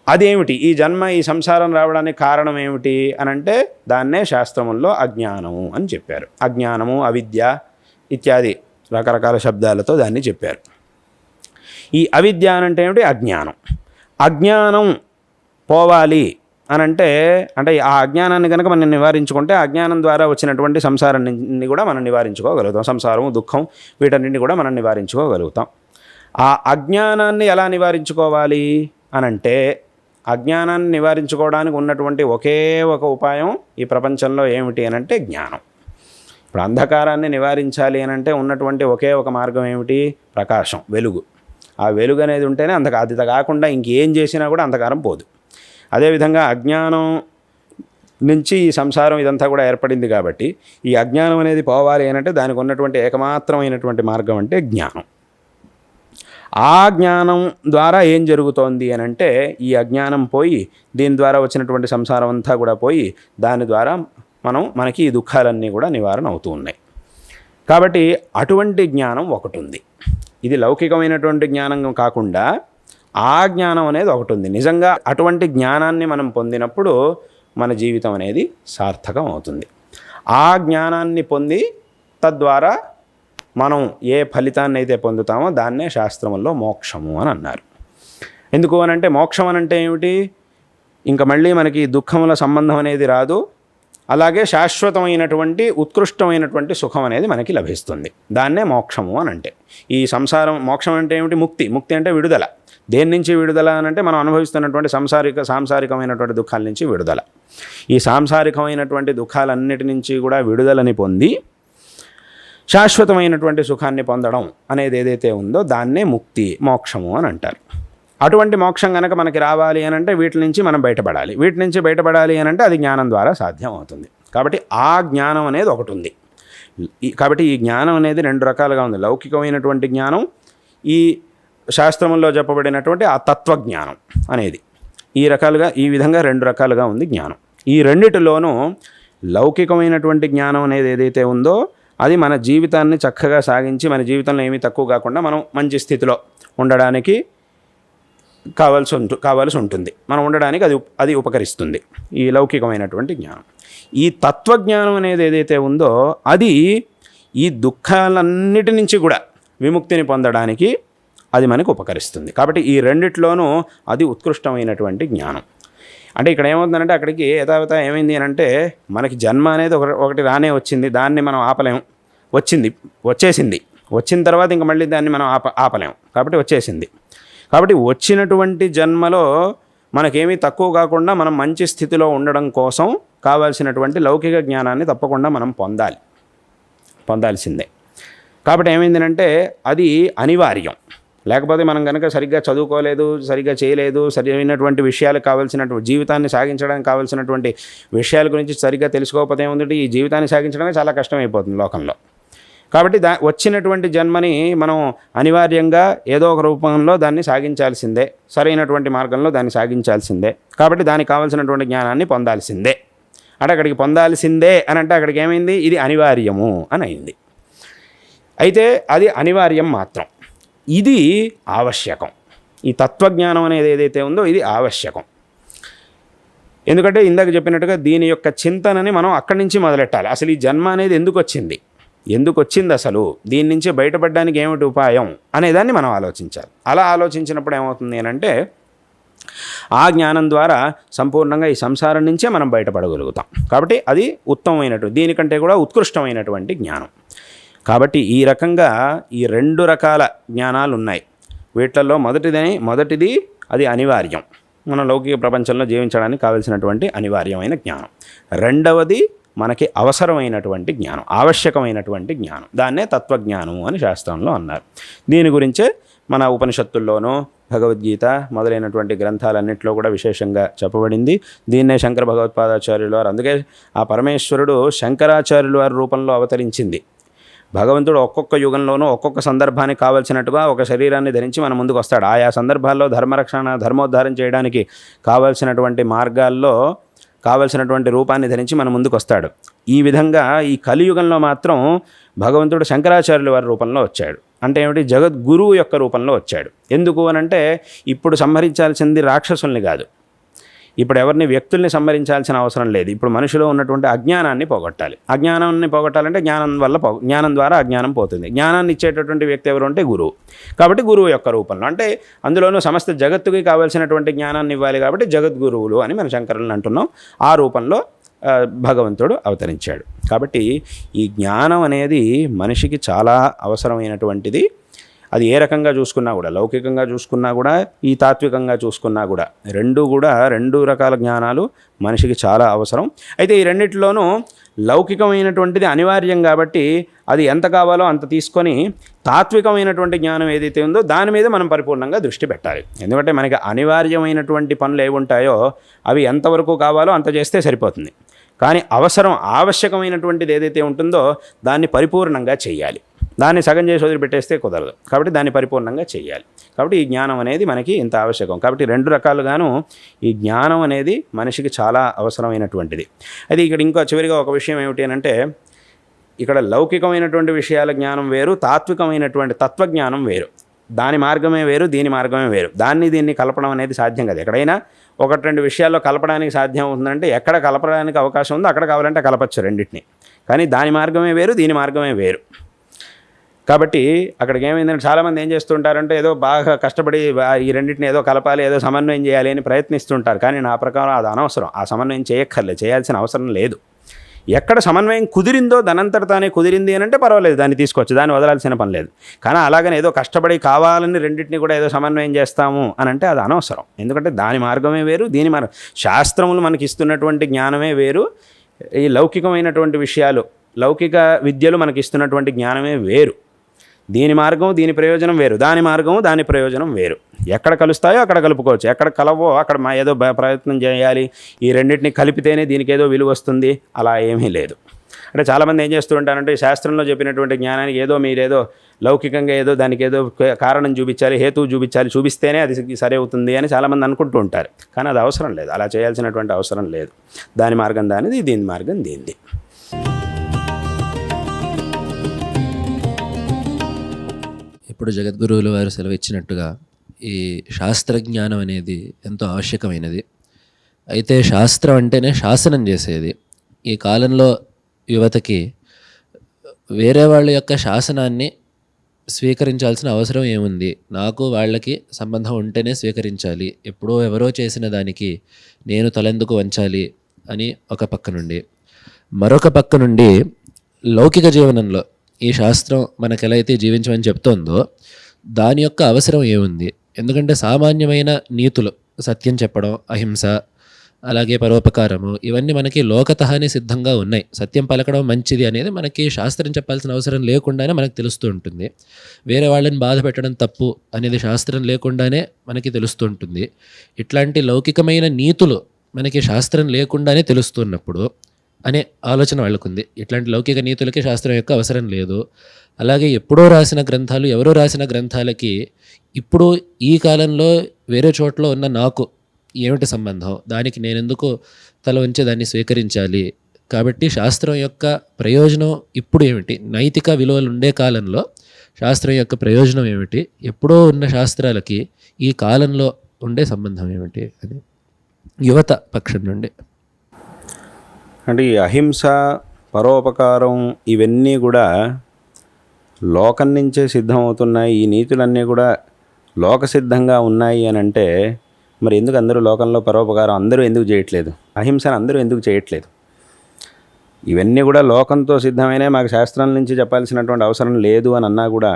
అదేమిటి? ఈ జన్మ, ఈ సంసారం రావడానికి కారణం ఏమిటి అని అంటే దాన్నే శాస్త్రముల్లో అజ్ఞానము అని చెప్పారు. అజ్ఞానము, అవిద్య ఇత్యాది రకరకాల శబ్దాలతో దాన్ని చెప్పారు. ఈ అవిద్య అంటే ఏమిటి? అజ్ఞానం. అజ్ఞానం పోవాలి అని అంటే ఆ అజ్ఞానాన్ని కనుక మనం నివారించుకుంటే అజ్ఞానం ద్వారా వచ్చినటువంటి సంసారాన్ని కూడా మనం నివారించుకోగలుగుతాం. సంసారం, దుఃఖం వీటన్నింటినీ కూడా మనం నివారించుకోగలుగుతాం. ఆ అజ్ఞానాన్ని ఎలా నివారించుకోవాలి అని అంటే, అజ్ఞానాన్ని నివారించుకోవడానికి ఉన్నటువంటి ఒకే ఒక ఉపాయం ఈ ప్రపంచంలో ఏమిటి అని అంటే జ్ఞానం. ఇప్పుడు అంధకారాన్ని నివారించాలి అని అంటే ఉన్నటువంటి ఒకే ఒక మార్గం ఏమిటి? ప్రకాశం, వెలుగు. ఆ వెలుగు అనేది ఉంటేనే అది కాకుండా ఇంకేం చేసినా కూడా అంధకారం పోదు. అదేవిధంగా అజ్ఞానం నుంచి ఈ సంసారం ఇదంతా కూడా ఏర్పడింది కాబట్టి ఈ అజ్ఞానం అనేది పోవాలి అని అంటే దానికి ఉన్నటువంటి ఏకమాత్రమైనటువంటి మార్గం అంటే జ్ఞానం. ఆ జ్ఞానం ద్వారా ఏం జరుగుతోంది అని అంటే, ఈ అజ్ఞానం పోయి దీని ద్వారా వచ్చినటువంటి సంసారం అంతా కూడా పోయి దాని ద్వారా మనకి ఈ దుఃఖాలన్నీ కూడా నివారణ అవుతూ ఉన్నాయి. కాబట్టి అటువంటి జ్ఞానం ఒకటి ఉంది. ఇది లౌకికమైనటువంటి జ్ఞానం కాకుండా ఆ జ్ఞానం అనేది ఒకటి ఉంది. నిజంగా అటువంటి జ్ఞానాన్ని మనం పొందినప్పుడు మన జీవితం అనేది సార్థకం అవుతుంది. ఆ జ్ఞానాన్ని పొంది తద్వారా మనం ఏ ఫలితాన్ని అయితే పొందుతామో దాన్నే శాస్త్రంలో మోక్షము అని అన్నారు. ఎందుకు అని అంటే మోక్షం అని అంటే ఏమిటి? ఇంకా మళ్ళీ మనకి దుఃఖముల సంబంధం అనేది రాదు, అలాగే శాశ్వతమైనటువంటి ఉత్కృష్టమైనటువంటి సుఖం అనేది మనకి లభిస్తుంది. దాన్నే మోక్షము అని అంటే. ఈ సంసారం మోక్షం అంటే ఏమిటి? ముక్తి అంటే విడుదల. దేని నుంచి విడుదల అని అంటే మనం అనుభవిస్తున్నటువంటి సాంసారికమైనటువంటి దుఃఖాల నుంచి విడుదల. ఈ సాంసారికమైనటువంటి దుఃఖాలన్నిటి నుంచి కూడా విడుదలని పొంది శాశ్వతమైనటువంటి సుఖాన్ని పొందడం అనేది ఏదైతే ఉందో దాన్నే ముక్తి, మోక్షము అని అంటారు. అటువంటి మోక్షం కనుక మనకి రావాలి అని అంటే వీటి నుంచి మనం బయటపడాలి. వీటి నుంచి బయటపడాలి అని అంటే అది జ్ఞానం ద్వారా సాధ్యం అవుతుంది. కాబట్టి ఆ జ్ఞానం అనేది ఒకటి ఉంది. కాబట్టి ఈ జ్ఞానం అనేది రెండు రకాలుగా ఉంది. లౌకికమైనటువంటి జ్ఞానం, ఈ శాస్త్రంలో చెప్పబడినటువంటి ఆ తత్వజ్ఞానం అనేది ఈ విధంగా రెండు రకాలుగా ఉంది జ్ఞానం. ఈ రెండిటిలోనూ లౌకికమైనటువంటి జ్ఞానం అనేది ఏదైతే ఉందో అది మన జీవితాన్ని చక్కగా సాగించి మన జీవితంలో ఏమీ తక్కువ కాకుండా మనం మంచి స్థితిలో ఉండడానికి కావాల్సి ఉంటుంది. మనం ఉండడానికి అది ఉపకరిస్తుంది ఈ లౌకికమైనటువంటి జ్ఞానం. ఈ తత్వజ్ఞానం అనేది ఏదైతే ఉందో అది ఈ దుఃఖాలన్నిటి నుంచి కూడా విముక్తిని పొందడానికి అది మనకు ఉపకరిస్తుంది. కాబట్టి ఈ రెండిట్లోనూ అది ఉత్కృష్టమైనటువంటి జ్ఞానం. అంటే ఇక్కడ ఏమవుతుందంటే అక్కడికి యథావత ఏమైంది అని అంటే మనకి జన్మ అనేది ఒకటి రానే వచ్చింది, దాన్ని మనం ఆపలేం. వచ్చేసింది. వచ్చిన తర్వాత ఇంక మళ్ళీ దాన్ని మనం ఆపలేం. కాబట్టి వచ్చేసింది. కాబట్టి వచ్చినటువంటి జన్మలో మనకేమీ తక్కువ కాకుండా మనం మంచి స్థితిలో ఉండడం కోసం కావాల్సినటువంటి లౌకిక జ్ఞానాన్ని తప్పకుండా మనం పొందాల్సిందే. కాబట్టి ఏమైందంటే అది అనివార్యం. లేకపోతే మనం కనుక సరిగ్గా చదువుకోలేదు, సరిగ్గా చేయలేదు, సరైనటువంటి విషయాలకు కావాల్సినటువంటి జీవితాన్ని సాగించడానికి కావాల్సినటువంటి విషయాల గురించి సరిగ్గా తెలుసుకోకపోతే ఏముందంటే ఈ జీవితాన్ని సాగించడమే చాలా కష్టమైపోతుంది లోకంలో. కాబట్టి వచ్చినటువంటి జన్మని మనం అనివార్యంగా ఏదో ఒక రూపంలో దాన్ని సాగించాల్సిందే, సరైనటువంటి మార్గంలో దాన్ని సాగించాల్సిందే. కాబట్టి దానికి కావాల్సినటువంటి జ్ఞానాన్ని పొందాల్సిందే. అంటే అక్కడికి పొందాల్సిందే అని అంటే అక్కడికి ఏమైంది? ఇది అనివార్యము అని అయింది. అయితే అది అనివార్యం మాత్రం, ఇది ఆవశ్యకం. ఈ తత్వజ్ఞానం అనేది ఏదైతే ఉందో ఇది ఆవశ్యకం. ఎందుకంటే ఇందాక చెప్పినట్టుగా దీని యొక్క చింతనని మనం అక్కడి నుంచి మొదలెట్టాలి. అసలు ఈ జన్మ అనేది ఎందుకు వచ్చింది, అసలు దీని నుంచి బయటపడడానికి ఏమిటి ఉపాయం అనేదాన్ని మనం ఆలోచించాలి. అలా ఆలోచించినప్పుడు ఏమవుతుంది అని అంటే ఆ జ్ఞానం ద్వారా సంపూర్ణంగా ఈ సంసారం నుంచే మనం బయటపడగలుగుతాం. కాబట్టి అది ఉత్తమమైనటువంటి, దీనికంటే కూడా ఉత్కృష్టమైనటువంటి జ్ఞానం. కాబట్టి ఈ రకంగా ఈ రెండు రకాల జ్ఞానాలు ఉన్నాయి. వీటిల్లో మొదటిది అది అనివార్యం, మన లౌకిక ప్రపంచంలో జీవించడానికి కావలసినటువంటి అనివార్యమైన జ్ఞానం. రెండవది మనకి అవసరమైనటువంటి జ్ఞానం, ఆవశ్యకమైనటువంటి జ్ఞానం. దాన్నే తత్వజ్ఞానము అని శాస్త్రంలో అన్నారు. దీని గురించే మన ఉపనిషత్తుల్లోనూ భగవద్గీత మొదలైనటువంటి గ్రంథాలన్నింటిలో కూడా విశేషంగా చెప్పబడింది. దీన్నే శంకర భగవత్పాదాచార్యులు వారు, అందుకే ఆ పరమేశ్వరుడు శంకరాచార్యుల వారి రూపంలో అవతరించింది. భగవంతుడు ఒక్కొక్క యుగంలోనూ ఒక్కొక్క సందర్భానికి కావాల్సినట్టుగా ఒక శరీరాన్ని ధరించి మన ముందుకు వస్తాడు. ఆయా సందర్భాల్లో ధర్మోద్ధారం చేయడానికి కావాల్సినటువంటి మార్గాల్లో కావలసినటువంటి రూపాన్ని ధరించి మన ముందుకు వస్తాడు. ఈ విధంగా ఈ కలియుగంలో మాత్రం భగవంతుడు శంకరాచార్యుల వారి రూపంలో వచ్చాడు. అంటే ఏమిటి? జగద్గురువు యొక్క రూపంలో వచ్చాడు. ఎందుకు అనంటే ఇప్పుడు సంహరించాల్సింది రాక్షసుల్ని కాదు, ఇప్పుడు ఎవరిని వ్యక్తుల్ని సంహరించాల్సిన అవసరం లేదు. ఇప్పుడు మనిషిలో ఉన్నటువంటి అజ్ఞానాన్ని పోగొట్టాలి. అజ్ఞానాన్ని పోగొట్టాలంటే జ్ఞానం ద్వారా అజ్ఞానం పోతుంది. జ్ఞానాన్ని ఇచ్చేటటువంటి వ్యక్తి ఎవరు అంటే గురువు. కాబట్టి గురువు యొక్క రూపంలో, అంటే అందులోనూ సమస్త జగత్తుకి కావాల్సినటువంటి జ్ఞానాన్ని ఇవ్వాలి కాబట్టి జగద్గురువులు అని మన శంకరులను అంటున్నాం. ఆ రూపంలో భగవంతుడు అవతరించాడు. కాబట్టి ఈ జ్ఞానం అనేది మనిషికి చాలా అవసరమైనటువంటిది. అది ఏ రకంగా చూసుకున్నా కూడా, లౌకికంగా చూసుకున్నా కూడా, ఈ తాత్వికంగా చూసుకున్నా కూడా రెండు రకాల జ్ఞానాలు మనిషికి చాలా అవసరం. అయితే ఈ రెండిటిలోనూ లౌకికమైనటువంటిది అనివార్యం కాబట్టి అది ఎంత కావాలో అంత తీసుకొని తాత్వికమైనటువంటి జ్ఞానం ఏదైతే ఉందో దాని మీద మనం పరిపూర్ణంగా దృష్టి పెట్టాలి. ఎందుకంటే మనకి అనివార్యమైనటువంటి పనులు ఏవి ఉంటాయో అవి ఎంతవరకు కావాలో అంత చేస్తే సరిపోతుంది. కానీ ఆవశ్యకమైనటువంటిది ఏదైతే ఉంటుందో దాన్ని పరిపూర్ణంగా చేయాలి. దాన్ని సగం చేసి వదిలిపెట్టేస్తే కుదరదు. కాబట్టి దాన్ని పరిపూర్ణంగా చేయాలి. కాబట్టి ఈ జ్ఞానం అనేది మనకి ఇంత ఆవశ్యకం. కాబట్టి 2 రకాలుగాను ఈ జ్ఞానం అనేది మనిషికి చాలా అవసరమైనటువంటిది. అది ఇక్కడ ఇంకో చివరిగా ఒక విషయం ఏమిటి అని అంటే, ఇక్కడ లౌకికమైనటువంటి విషయాల జ్ఞానం వేరు, తాత్వికమైనటువంటి తత్వజ్ఞానం వేరు. దాని మార్గమే వేరు, దీని మార్గమే వేరు. దీన్ని కలపడం అనేది సాధ్యం కదా. ఎక్కడైనా 1-2 విషయాల్లో కలపడానికి సాధ్యం అవుతుందంటే, ఎక్కడ కలపడానికి అవకాశం ఉందో అక్కడ కావాలంటే కలపచ్చు రెండింటిని. కానీ దాని మార్గమే వేరు, దీని మార్గమే వేరు. కాబట్టి అక్కడికి ఏమైందంటే చాలామంది ఏం చేస్తుంటారంటే ఏదో బాగా కష్టపడి ఈ రెండింటిని ఏదో కలపాలి, ఏదో సమన్వయం చేయాలి అని ప్రయత్నిస్తుంటారు. కానీ నా ప్రకారం అది అనవసరం. ఆ సమన్వయం చేయాల్సిన అవసరం లేదు. ఎక్కడ సమన్వయం కుదిరిందో దానంతట తానే కుదిరింది అని అంటే పర్వాలేదు, దాన్ని తీసుకోవచ్చు, దాన్ని వదలాల్సిన పని లేదు. కానీ అలాగని ఏదో కష్టపడి కావాలని రెండింటిని కూడా ఏదో సమన్వయం చేస్తాము అని అంటే అది అనవసరం. ఎందుకంటే దాని మార్గమే వేరు, దీని శాస్త్రములు మనకి ఇస్తున్నటువంటి జ్ఞానమే వేరు, ఈ లౌకికమైనటువంటి విషయాలు, లౌకిక విద్యలు మనకి ఇస్తున్నటువంటి జ్ఞానమే వేరు. దీని మార్గం దీని ప్రయోజనం వేరు, దాని మార్గం దాని ప్రయోజనం వేరు. ఎక్కడ కలుస్తాయో అక్కడ కలుపుకోవచ్చు, ఎక్కడ కలవో అక్కడ ఏదో ప్రయత్నం చేయాలి, ఈ రెండింటిని కలిపితేనే దీనికి ఏదో విలువ వస్తుంది, అలా ఏమీ లేదు. అంటే చాలామంది ఏం చేస్తూ ఉంటారంటే శాస్త్రంలో చెప్పినటువంటి జ్ఞానానికి ఏదో మీరేదో లౌకికంగా ఏదో దానికి ఏదో కారణం చూపించాలి, హేతువు చూపించాలి, చూపిస్తేనే అది సరి అవుతుంది అని చాలామంది అనుకుంటూ ఉంటారు. కానీ అది అవసరం లేదు, అలా చేయాల్సినటువంటి అవసరం లేదు. దాని మార్గం దానిది, దీని మార్గం దీనిది. ఇప్పుడు జగద్గురువులు వారు సెలవిచ్చినట్టుగా ఈ శాస్త్రజ్ఞానం అనేది ఎంతో ఆవశ్యకమైనది. అయితే శాస్త్రం అంటేనే శాసనం చేసేది. ఈ కాలంలో యువతకి వేరే వాళ్ళ యొక్క శాసనాన్ని స్వీకరించాల్సిన అవసరం ఏముంది, నాకు వాళ్ళకి సంబంధం ఉంటేనే స్వీకరించాలి, ఎప్పుడో ఎవరో చేసిన దానికి నేను తలెందుకు వంచాలి అని ఒక పక్క నుండి, మరొక పక్క నుండి లౌకిక జీవనంలో ఈ శాస్త్రం మనకు ఎలా అయితే జీవించమని చెప్తోందో దాని యొక్క అవసరం ఏముంది. ఎందుకంటే సామాన్యమైన నీతులు, సత్యం చెప్పడం, అహింస, అలాగే పరోపకారము, ఇవన్నీ మనకి లోకతహాని సిద్ధంగా ఉన్నాయి. సత్యం పలకడం మంచిది అనేది మనకి శాస్త్రం చెప్పాల్సిన అవసరం లేకుండానే మనకు తెలుస్తూ ఉంటుంది. వేరే వాళ్ళని బాధ పెట్టడం తప్పు అనేది శాస్త్రం లేకుండానే మనకి తెలుస్తూ ఉంటుంది. ఇట్లాంటి లౌకికమైన నీతులు మనకి శాస్త్రం లేకుండానే తెలుస్తున్నప్పుడు అనే ఆలోచన వాళ్ళకుంది. ఇట్లాంటి లౌకిక నీతులకి శాస్త్రం యొక్క అవసరం లేదు. అలాగే ఎప్పుడో రాసిన గ్రంథాలు, ఎవరో రాసిన గ్రంథాలకి ఇప్పుడు ఈ కాలంలో వేరే చోట్ల ఉన్న నాకు ఏమిటి సంబంధం, దానికి నేనెందుకు తల వంచి దాన్ని స్వీకరించాలి. కాబట్టి శాస్త్రం యొక్క ప్రయోజనం ఇప్పుడు ఏమిటి, నైతిక విలువలు ఉండే కాలంలో శాస్త్రం యొక్క ప్రయోజనం ఏమిటి, ఎప్పుడో ఉన్న శాస్త్రాలకి ఈ కాలంలో ఉండే సంబంధం ఏమిటి అని యువత పక్షం నుండి. అంటే ఈ అహింస, పరోపకారం ఇవన్నీ కూడా లోకం నుంచే సిద్ధమవుతున్నాయి. ఈ నీతులన్నీ కూడా లోకసిద్ధంగా ఉన్నాయి అని అంటే మరి ఎందుకు అందరూ లోకంలో పరోపకారం అందరూ ఎందుకు చేయట్లేదు, అహింసను అందరూ ఎందుకు చేయట్లేదు? ఇవన్నీ కూడా లోకంతో సిద్ధమైనా మాకు శాస్త్రం నుంచి చెప్పాల్సినటువంటి అవసరం లేదు అని అన్నా కూడా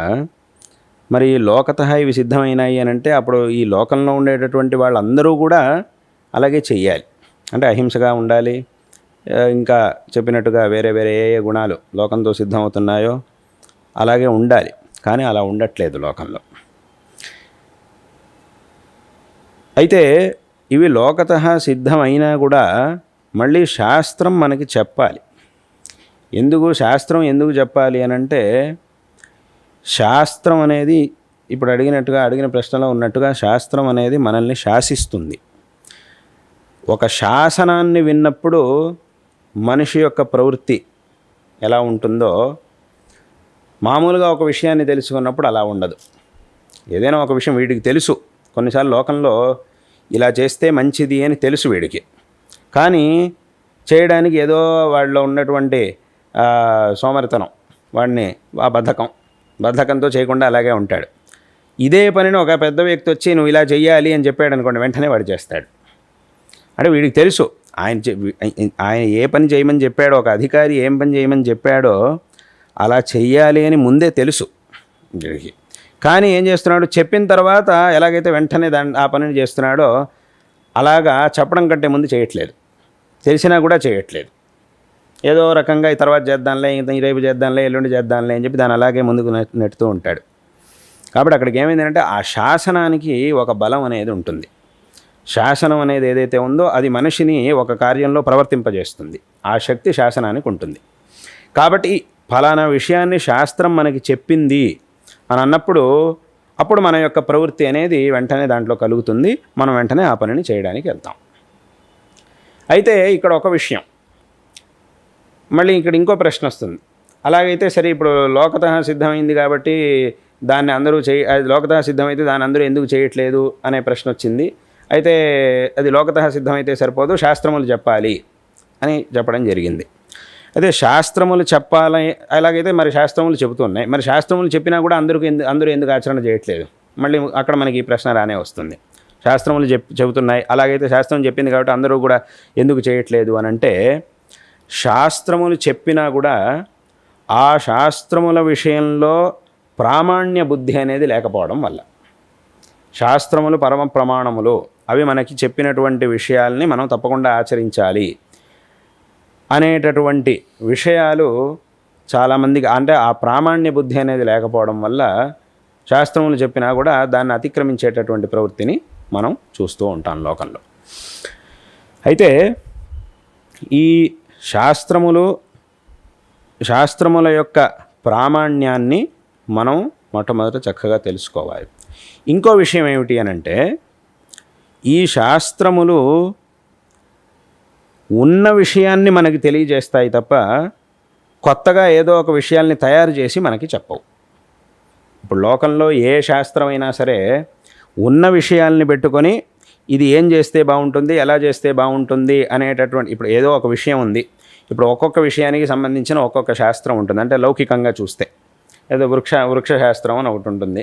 మరి లోకతః ఇవి సిద్ధమైనాయి అని అంటే అప్పుడు ఈ లోకంలో ఉండేటటువంటి వాళ్ళందరూ కూడా అలాగే చెయ్యాలి. అంటే అహింసగా ఉండాలి, ఇంకా చెప్పినట్టుగా వేరే వేరే ఏ గుణాలు లోకంతో సిద్ధమవుతున్నాయో అలాగే ఉండాలి. కానీ అలా ఉండట్లేదు లోకంలో. అయితే ఇవి లోకతః సిద్ధమైనా కూడా మళ్ళీ శాస్త్రం మనకి చెప్పాలి. శాస్త్రం ఎందుకు చెప్పాలి అని అంటే, శాస్త్రం అనేది ఇప్పుడు అడిగిన ప్రశ్నలో ఉన్నట్టుగా శాస్త్రం అనేది మనల్ని శాసిస్తుంది. ఒక శాసనాన్ని విన్నప్పుడు మనిషి యొక్క ప్రవృత్తి ఎలా ఉంటుందో మామూలుగా ఒక విషయాన్ని తెలుసుకున్నప్పుడు అలా ఉండదు. ఏదైనా ఒక విషయం వీడికి తెలుసు, కొన్నిసార్లు లోకంలో ఇలా చేస్తే మంచిది అని తెలుసు వీడికి, కానీ చేయడానికి ఏదో వాడిలో ఉన్నటువంటి సోమరితనం, వాడిని ఆ బద్ధకంతో చేయకుండా అలాగే ఉంటాడు. ఇదే పనిని ఒక పెద్ద వ్యక్తి వచ్చి నువ్వు ఇలా చెయ్యాలి అని చెప్పాడు అనుకోండి, వెంటనే వాడు చేస్తాడు. అంటే వీడికి తెలుసు ఆయన ఏ పని చేయమని చెప్పాడో, ఒక అధికారి ఏం పని చేయమని చెప్పాడో అలా చెయ్యాలి అని ముందే తెలుసు వీడికి. కానీ ఏం చేస్తున్నాడు, చెప్పిన తర్వాత ఎలాగైతే వెంటనే ఆ పనిని చేస్తున్నాడో అలాగా చెప్పడం కంటే ముందు చేయట్లేదు, తెలిసినా కూడా చేయట్లేదు. ఏదో రకంగా ఈ తర్వాత చేద్దాంలే, రేపు చేద్దాంలే, ఎల్లుండి చేద్దాంలే అని చెప్పి దాన్ని అలాగే ముందుకు నెట్టుతూ ఉంటాడు. కాబట్టి అక్కడికి ఏమైందంటే ఆ శాసనానికి ఒక బలం అనేది ఉంటుంది. శాసనం అనేది ఏదైతే ఉందో అది మనిషిని ఒక కార్యంలో ప్రవర్తింపజేస్తుంది. ఆ శక్తి శాసనానికి ఉంటుంది. కాబట్టి ఫలానా విషయాన్ని శాస్త్రం మనకి చెప్పింది అని అన్నప్పుడు అప్పుడు మన యొక్క ప్రవృత్తి అనేది వెంటనే దాంట్లో కలుగుతుంది. మనం వెంటనే ఆ పనిని చేయడానికి వెళ్తాం. అయితే ఇక్కడ ఒక విషయం, మళ్ళీ ఇక్కడ ఇంకో ప్రశ్న వస్తుంది. అలాగైతే సరే, ఇప్పుడు లోకతః సిద్ధమైంది కాబట్టి దాన్ని అందరూ అది లోకతః సిద్ధమైతే దాన్ని అందరూ ఎందుకు చేయట్లేదు అనే ప్రశ్న వచ్చింది. అయితే అది లోకతః సిద్ధమైతే సరిపోదు, శాస్త్రములు చెప్పాలి అని చెప్పడం జరిగింది. అదే శాస్త్రములు చెప్పాలని అలాగైతే మరి శాస్త్రములు చెబుతున్నాయి, మరి శాస్త్రములు చెప్పినా కూడా అందరూ ఎందుకు ఆచరణ చేయట్లేదు? మళ్ళీ అక్కడ మనకి ఈ ప్రశ్న రానే వస్తుంది. శాస్త్రములు చెబుతున్నాయి, అలాగైతే శాస్త్రం చెప్పింది కాబట్టి అందరూ కూడా ఎందుకు చేయట్లేదు అని అంటే, శాస్త్రములు చెప్పినా కూడా ఆ శాస్త్రముల విషయంలో ప్రామాణ్య బుద్ధి అనేది లేకపోవడం వల్ల, శాస్త్రములు పరమ ప్రమాణములు, అవి మనకి చెప్పినటువంటి విషయాల్ని మనం తప్పకుండా ఆచరించాలి అనేటటువంటి విషయాలు చాలామందికి, అంటే ఆ ప్రామాణ్య బుద్ధి అనేది లేకపోవడం వల్ల శాస్త్రములు చెప్పినా కూడా దాన్ని అతిక్రమించేటటువంటి ప్రవృత్తిని మనం చూస్తూ ఉంటాం లోకంలో. అయితే ఈ శాస్త్రముల యొక్క ప్రామాణ్యాన్ని మనం మొట్టమొదట చక్కగా తెలుసుకోవాలి. ఇంకో విషయం ఏమిటి అనంటే, ఈ శాస్త్రములు ఉన్న విషయాన్ని మనకి తెలియజేస్తాయి తప్ప కొత్తగా ఏదో ఒక విషయాల్ని తయారు చేసి మనకి చెప్పవు. ఇప్పుడు లోకంలో ఏ శాస్త్రమైనా సరే ఉన్న విషయాల్ని పెట్టుకొని ఇది ఏం చేస్తే బాగుంటుంది, ఎలా చేస్తే బాగుంటుంది అనేటటువంటి, ఇప్పుడు ఏదో ఒక విషయం ఉంది, ఇప్పుడు ఒక్కొక్క విషయానికి సంబంధించిన ఒక్కొక్క శాస్త్రం ఉంటుంది. అంటే లౌకికంగా చూస్తే ఏదో వృక్ష శాస్త్రం అని ఒకటి ఉంటుంది,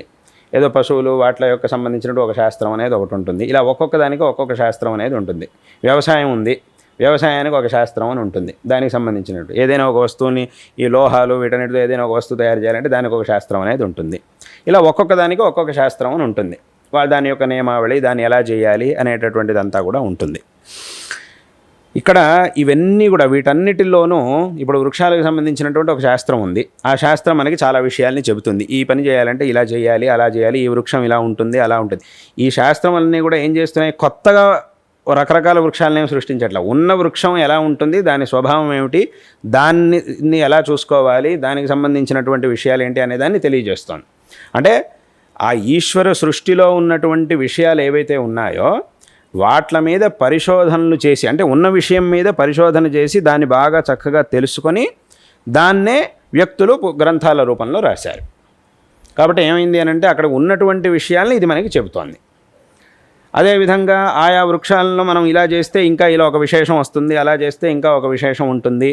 ఏదో పశువులు వాటి యొక్క సంబంధించినట్టు ఒక శాస్త్రం అనేది ఒకటి ఉంటుంది. ఇలా ఒక్కొక్క దానికి ఒక్కొక్క శాస్త్రం అనేది ఉంటుంది. వ్యవసాయం ఉంది, వ్యవసాయానికి ఒక శాస్త్రం అని ఉంటుంది దానికి సంబంధించినట్టు. ఏదైనా ఒక వస్తువుని, ఈ లోహాలు వీటన్నిటితో ఏదైనా ఒక వస్తువు తయారు చేయాలంటే దానికి ఒక శాస్త్రం అనేది ఉంటుంది. ఇలా ఒక్కొక్క దానికి ఒక్కొక్క శాస్త్రం అని ఉంటుంది. దాని యొక్క నియమావళి, దాన్ని ఎలా చేయాలి అనేటటువంటిదంతా కూడా ఉంటుంది. ఇక్కడ ఇవన్నీ కూడా వీటన్నిటిలోనూ ఇప్పుడు వృక్షాలకు సంబంధించినటువంటి ఒక శాస్త్రం ఉంది. ఆ శాస్త్రం మనకి చాలా విషయాల్ని చెబుతుంది. ఈ పని చేయాలంటే ఇలా చేయాలి, అలా చేయాలి, ఈ వృక్షం ఇలా ఉంటుంది, అలా ఉంటుంది. ఈ శాస్త్రం అన్నీ కూడా ఏం చేస్తున్నాయి, కొత్తగా రకరకాల వృక్షాలనేమి సృష్టించట్లా. ఉన్న వృక్షం ఎలా ఉంటుంది, దాని స్వభావం ఏమిటి, దాన్ని ఎలా చూసుకోవాలి, దానికి సంబంధించినటువంటి విషయాలు ఏంటి అనే దాన్ని తెలియజేస్తోంది. అంటే ఆ ఈశ్వర సృష్టిలో ఉన్నటువంటి విషయాలు ఏవైతే ఉన్నాయో వాట్ల మీద పరిశోధనలు చేసి, అంటే ఉన్న విషయం మీద పరిశోధన చేసి దాన్ని బాగా చక్కగా తెలుసుకొని దాన్నే వ్యక్తులు గ్రంథాల రూపంలో రాశారు. కాబట్టి ఏమైంది అని అంటే, అక్కడ ఉన్నటువంటి విషయాల్ని ఇది మనకి చెబుతోంది. అదేవిధంగా ఆయా వృక్షాలను మనం ఇలా చేస్తే ఇంకా ఇలా ఒక విశేషం వస్తుంది, అలా చేస్తే ఇంకా ఒక విశేషం ఉంటుంది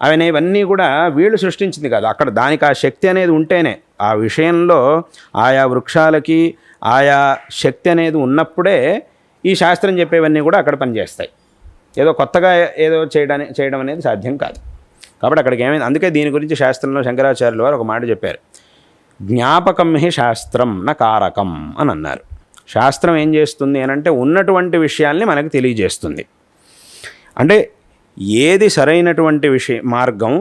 అవన్నీ కూడా వీళ్ళు సృష్టించింది కాదు. అక్కడ దానికి ఆ శక్తి అనేది ఉంటేనే, ఆ విషయంలో ఆయా వృక్షాలకి ఆయా శక్తి అనేది ఉన్నప్పుడే ఈ శాస్త్రం చెప్పేవన్నీ కూడా అక్కడ పనిచేస్తాయి. ఏదో కొత్తగా ఏదో చేయడం అనేది సాధ్యం కాదు. కాబట్టి అక్కడికి ఏమైంది, అందుకే దీని గురించి శాస్త్రంలో శంకరాచార్యుల వారు ఒక మాట చెప్పారు, జ్ఞాపకం హి శాస్త్రం న కారకం అని అన్నారు. శాస్త్రం ఏం చేస్తుంది అని అంటే ఉన్నటువంటి విషయాల్ని మనకు తెలియజేస్తుంది. అంటే ఏది సరైనటువంటి మార్గం,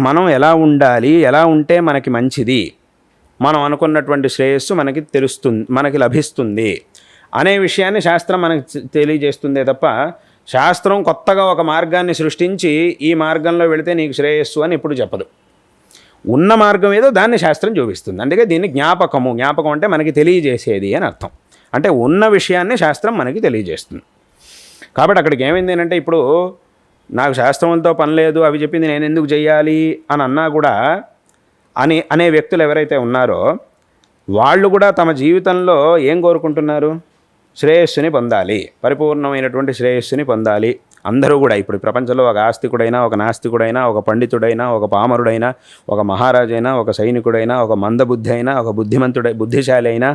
మనం ఎలా ఉండాలి, ఎలా ఉంటే మనకి మంచిది, మనం అనుకున్నటువంటి శ్రేయస్సు మనకి తెలుస్తుంది, మనకి లభిస్తుంది అనే విషయాన్ని శాస్త్రం మనకు తెలియజేస్తుందే తప్ప శాస్త్రం కొత్తగా ఒక మార్గాన్ని సృష్టించి ఈ మార్గంలో వెళితే నీకు శ్రేయస్సు అని ఎప్పుడు చెప్పదు. ఉన్న మార్గం ఏదో దాన్ని శాస్త్రం చూపిస్తుంది. అందుకే దీన్ని జ్ఞాపకం అంటే మనకి తెలియజేసేది అని అర్థం. అంటే ఉన్న విషయాన్ని శాస్త్రం మనకి తెలియజేస్తుంది. కాబట్టి అక్కడికి ఏమైంది అంటే, ఇప్పుడు నాకు శాస్త్రములతో పని లేదు, అవి చెప్పింది నేను ఎందుకు చెయ్యాలి అని అన్నా కూడా అనే వ్యక్తులు ఎవరైతే ఉన్నారో వాళ్ళు కూడా తమ జీవితంలో ఏం కోరుకుంటున్నారు, శ్రేయస్సుని పొందాలి, పరిపూర్ణమైనటువంటి శ్రేయస్సుని పొందాలి. అందరూ కూడా ఇప్పుడు ప్రపంచంలో ఒక ఆస్తికుడైనా, ఒక నాస్తికుడైనా, ఒక పండితుడైనా, ఒక పామరుడైనా, ఒక మహారాజైనా, ఒక సైనికుడైనా, ఒక మందబుద్ధి అయినా, ఒక బుద్ధిశాలి అయినా,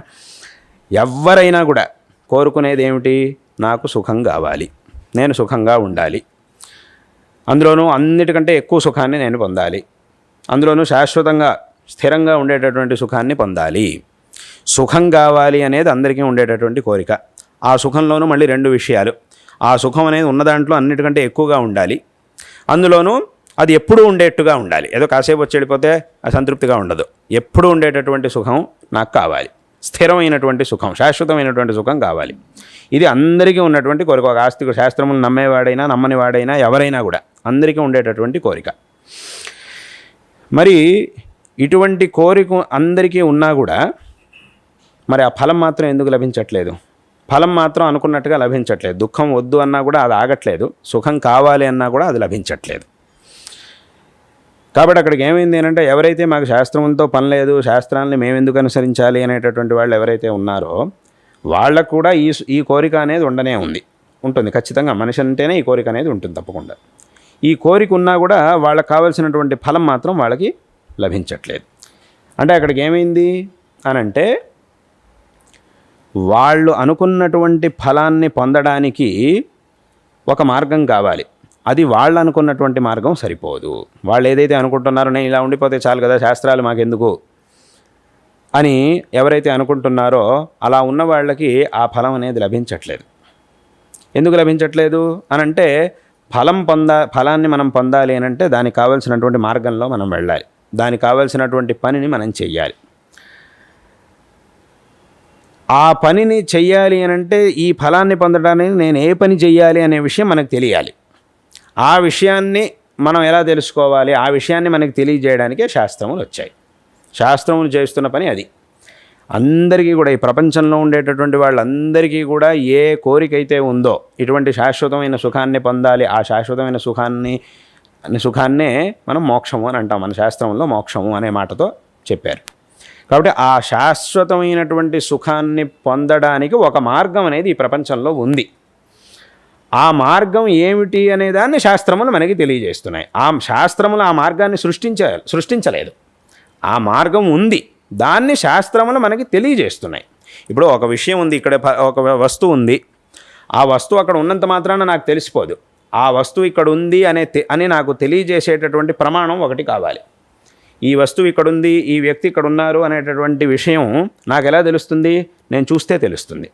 ఎవరైనా కూడా కోరుకునేది ఏమిటి, నాకు సుఖం కావాలి, నేను సుఖంగా ఉండాలి, అందులోనూ అన్నిటికంటే ఎక్కువ సుఖాన్ని నేను పొందాలి, అందులోనూ శాశ్వతంగా స్థిరంగా ఉండేటటువంటి సుఖాన్ని పొందాలి. సుఖం కావాలి అనేది అందరికీ ఉండేటటువంటి కోరిక. ఆ సుఖంలోనూ మళ్ళీ రెండు విషయాలు, ఆ సుఖం అనేది ఉన్న దాంట్లో అన్నిటికంటే ఎక్కువగా ఉండాలి, అందులోనూ అది ఎప్పుడూ ఉండేట్టుగా ఉండాలి. ఏదో కాసేపు వచ్చి వెళ్ళిపోతే అసంతృప్తిగా ఉండదు, ఎప్పుడూ ఉండేటటువంటి సుఖం నాకు కావాలి, స్థిరమైనటువంటి సుఖం, శాశ్వతమైనటువంటి సుఖం కావాలి. ఇది అందరికీ ఉన్నటువంటి కోరిక. ఒక ఆస్తికు శాస్త్రములు నమ్మేవాడైనా నమ్మని వాడైనా ఎవరైనా కూడా అందరికీ ఉండేటటువంటి కోరిక. మరి ఇటువంటి కోరిక అందరికీ ఉన్నా కూడా మరి ఆ ఫలం మాత్రం ఎందుకు లభించట్లేదు? ఫలం మాత్రం అనుకున్నట్టుగా లభించట్లేదు. దుఃఖం వద్దు అన్నా కూడా అది ఆగట్లేదు, సుఖం కావాలి అన్నా కూడా అది లభించట్లేదు. కాబట్టి అక్కడికి ఏమైంది అంటే, ఎవరైతే మాకు శాస్త్రములతో పని లేదు, శాస్త్రాలని మేము ఎందుకు అనుసరించాలి అనేటటువంటి వాళ్ళు ఎవరైతే ఉన్నారో వాళ్ళకు కూడా ఈ కోరిక అనేది ఉంటుంది. ఖచ్చితంగా మనిషి అంటేనే ఈ కోరిక అనేది ఉంటుంది తప్పకుండా. ఈ కోరిక ఉన్నా కూడా వాళ్ళకి కావాల్సినటువంటి ఫలం మాత్రం వాళ్ళకి లభించట్లేదు. అంటే అక్కడికి ఏమైంది అని అంటే, వాళ్ళు అనుకున్నటువంటి ఫలాన్ని పొందడానికి ఒక మార్గం కావాలి. అది వాళ్ళు అనుకున్నటువంటి మార్గం సరిపోదు. వాళ్ళు ఏదైతే అనుకుంటున్నారో నేను ఇలా ఉండిపోతే చాలు కదా, శాస్త్రాలు మాకెందుకు అని ఎవరైతే అనుకుంటున్నారో అలా ఉన్న వాళ్ళకి ఆ ఫలం అనేది లభించట్లేదు. ఎందుకు లభించట్లేదు అని అంటే, ఫలాన్ని మనం పొందాలి అని అంటే దానికి కావాల్సినటువంటి మార్గంలో మనం వెళ్ళాలి, దానికి కావాల్సినటువంటి పనిని మనం చెయ్యాలి. ఆ పనిని చెయ్యాలి అని అంటే ఈ ఫలాన్ని పొందడానికి నేను ఏ పని చెయ్యాలి అనే విషయం మనకు తెలియాలి. ఆ విషయాన్ని మనం ఎలా తెలుసుకోవాలి? ఆ విషయాన్ని మనకు తెలియజేయడానికే శాస్త్రములు వచ్చాయి. శాస్త్రములు చేస్తున్న పని అది. అందరికీ కూడా, ఈ ప్రపంచంలో ఉండేటటువంటి వాళ్ళందరికీ కూడా ఏ కోరిక అయితే ఉందో ఇటువంటి శాశ్వతమైన సుఖాన్ని పొందాలి, ఆ శాశ్వతమైన సుఖాన్నే మనం మోక్షము అని అంటాం. మన శాస్త్రంలో మోక్షము అనే మాటతో చెప్పారు. కాబట్టి ఆ శాశ్వతమైనటువంటి సుఖాన్ని పొందడానికి ఒక మార్గం అనేది ఈ ప్రపంచంలో ఉంది. ఆ మార్గం ఏమిటి అనే దాన్ని శాస్త్రములు మనకి తెలియజేస్తున్నాయి. ఆ శాస్త్రములు ఆ మార్గాన్ని సృష్టించలేదు. ఆ మార్గం ఉంది, దాన్ని శాస్త్రములు మనకి తెలియజేస్తున్నాయి. ఇప్పుడు ఒక విషయం ఉంది, ఇక్కడ ఒక వస్తువు ఉంది. ఆ వస్తువు అక్కడ ఉన్నంత మాత్రాన నాకు తెలిసిపోదు. ఆ వస్తువు ఇక్కడ ఉంది అని నాకు తెలియజేసేటటువంటి ప్రమాణం ఒకటి కావాలి. ఈ వస్తువు ఇక్కడ ఉంది, ఈ వ్యక్తి ఇక్కడ ఉన్నారు అనేటటువంటి విషయం నాకు ఎలా తెలుస్తుంది? నేను చూస్తే తెలుస్తుంది.